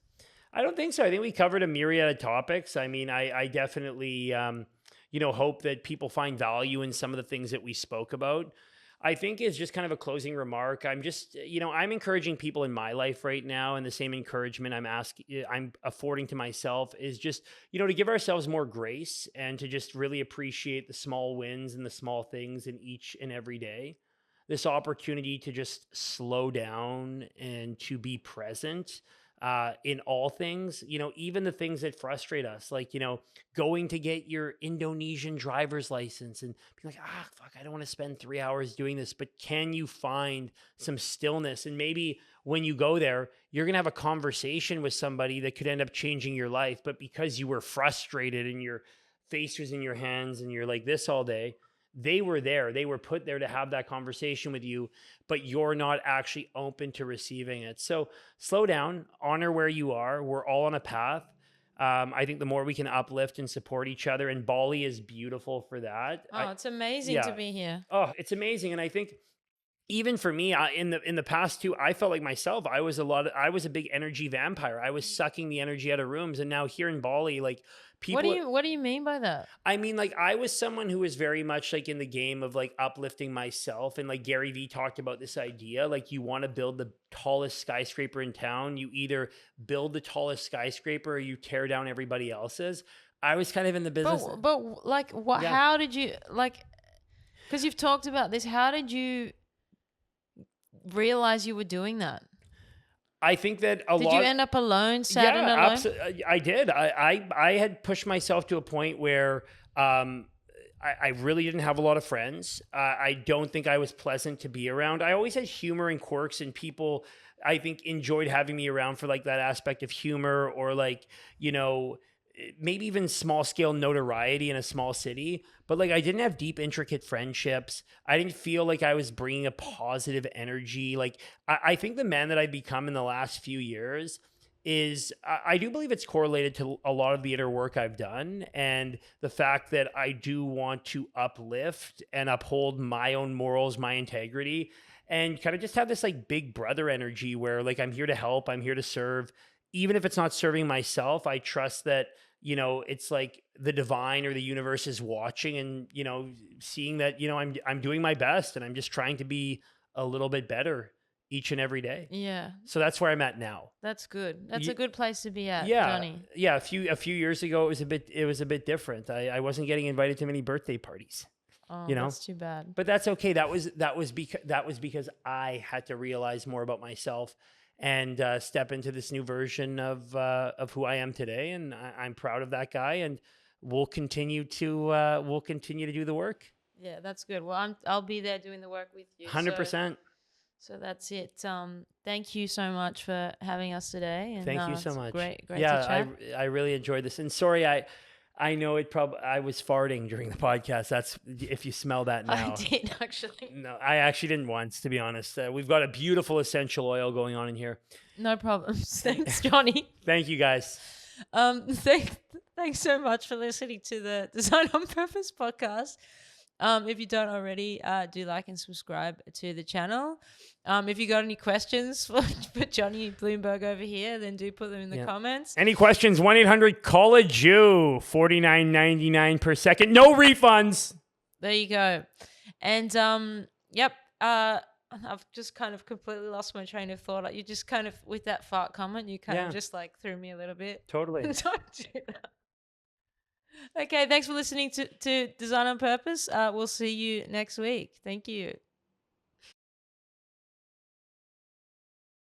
I don't think so. I think we covered a myriad of topics. I mean, I definitely, hope that people find value in some of the things that we spoke about. I think is just kind of a closing remark. I'm just, I'm encouraging people in my life right now, and the same encouragement I'm affording to myself is just, to give ourselves more grace and to just really appreciate the small wins and the small things in each and every day. This opportunity to just slow down and to be present in all things, even the things that frustrate us, like, going to get your Indonesian driver's license and be like, fuck, I don't want to spend 3 hours doing this. But can you find some stillness? And maybe when you go there, you're going to have a conversation with somebody that could end up changing your life. But because you were frustrated and you're face was in your hands and you're like this all day. They were there. They were put there to have that conversation with you, but you're not actually open to receiving it. So slow down, honor where you are. We're all on a path. I think the more we can uplift and support each other, and Bali is beautiful for that. Oh, it's amazing to be here. Oh, it's amazing. And I think even for me, in the past too, I felt like myself. I was a big energy vampire. I was sucking the energy out of rooms, and now here in Bali, like people. What do you mean by that? I mean, like I was someone who was very much like in the game of like uplifting myself, and like Gary Vee talked about this idea, like you want to build the tallest skyscraper in town. You either build the tallest skyscraper or you tear down everybody else's. I was kind of in the business, but like what? Yeah. How did you like? Because you've talked about this. How did you realize you were doing that? I think that did you end up alone, sad and alone? Absolutely. I did. I had pushed myself to a point where I really didn't have a lot of friends. I don't think I was pleasant to be around. I always had humor and quirks, and people, I think, enjoyed having me around for like that aspect of humor, or like, you know, maybe even small scale notoriety in a small city. But like I didn't have deep, intricate friendships. I didn't feel like I was bringing a positive energy. Like I think the man that I've become in the last few years is, I do believe it's correlated to a lot of the inner work I've done, and the fact that I do want to uplift and uphold my own morals, my integrity, and kind of just have this like big brother energy where like I'm here to help, I'm here to serve. Even if it's not serving myself, I trust that, you know, it's like the divine or the universe is watching, and, you know, seeing that, you know, I'm doing my best, and I'm just trying to be a little bit better each and every day. Yeah. So that's where I'm at now. That's good. That's a good place to be at, yeah, Johnny. Yeah. A few years ago, it was a bit different. I wasn't getting invited to many birthday parties. Oh, you know, that's too bad. But that's okay. That was because I had to realize more about myself and step into this new version of who I am today, and I'm proud of that guy. And we'll continue to do the work. Yeah, that's good. Well, I'll be there doing the work with you. 100%. So that's it. Thank you so much for having us today. And, thank you so much. Great to yeah, chat. I really enjoyed this. And sorry, I know I was farting during the podcast. That's if you smell that now. I did actually. No, I actually didn't once, to be honest. We've got a beautiful essential oil going on in here. No problems. Thanks, Johnny. Thank you, guys. Thanks so much for listening to the Design on Purpose podcast. If you don't already, do like and subscribe to the channel. If you got any questions for Johnny Blumberg over here, then do put them in the comments. Any questions? 1-800-CALL-A-JEW. $49.99 per second. No refunds. There you go. And I've just kind of completely lost my train of thought. You just kind of, with that fart comment, you kind of just like threw me a little bit. Totally. Don't do that. Okay, thanks for listening to Design on Purpose. We'll see you next week. Thank you.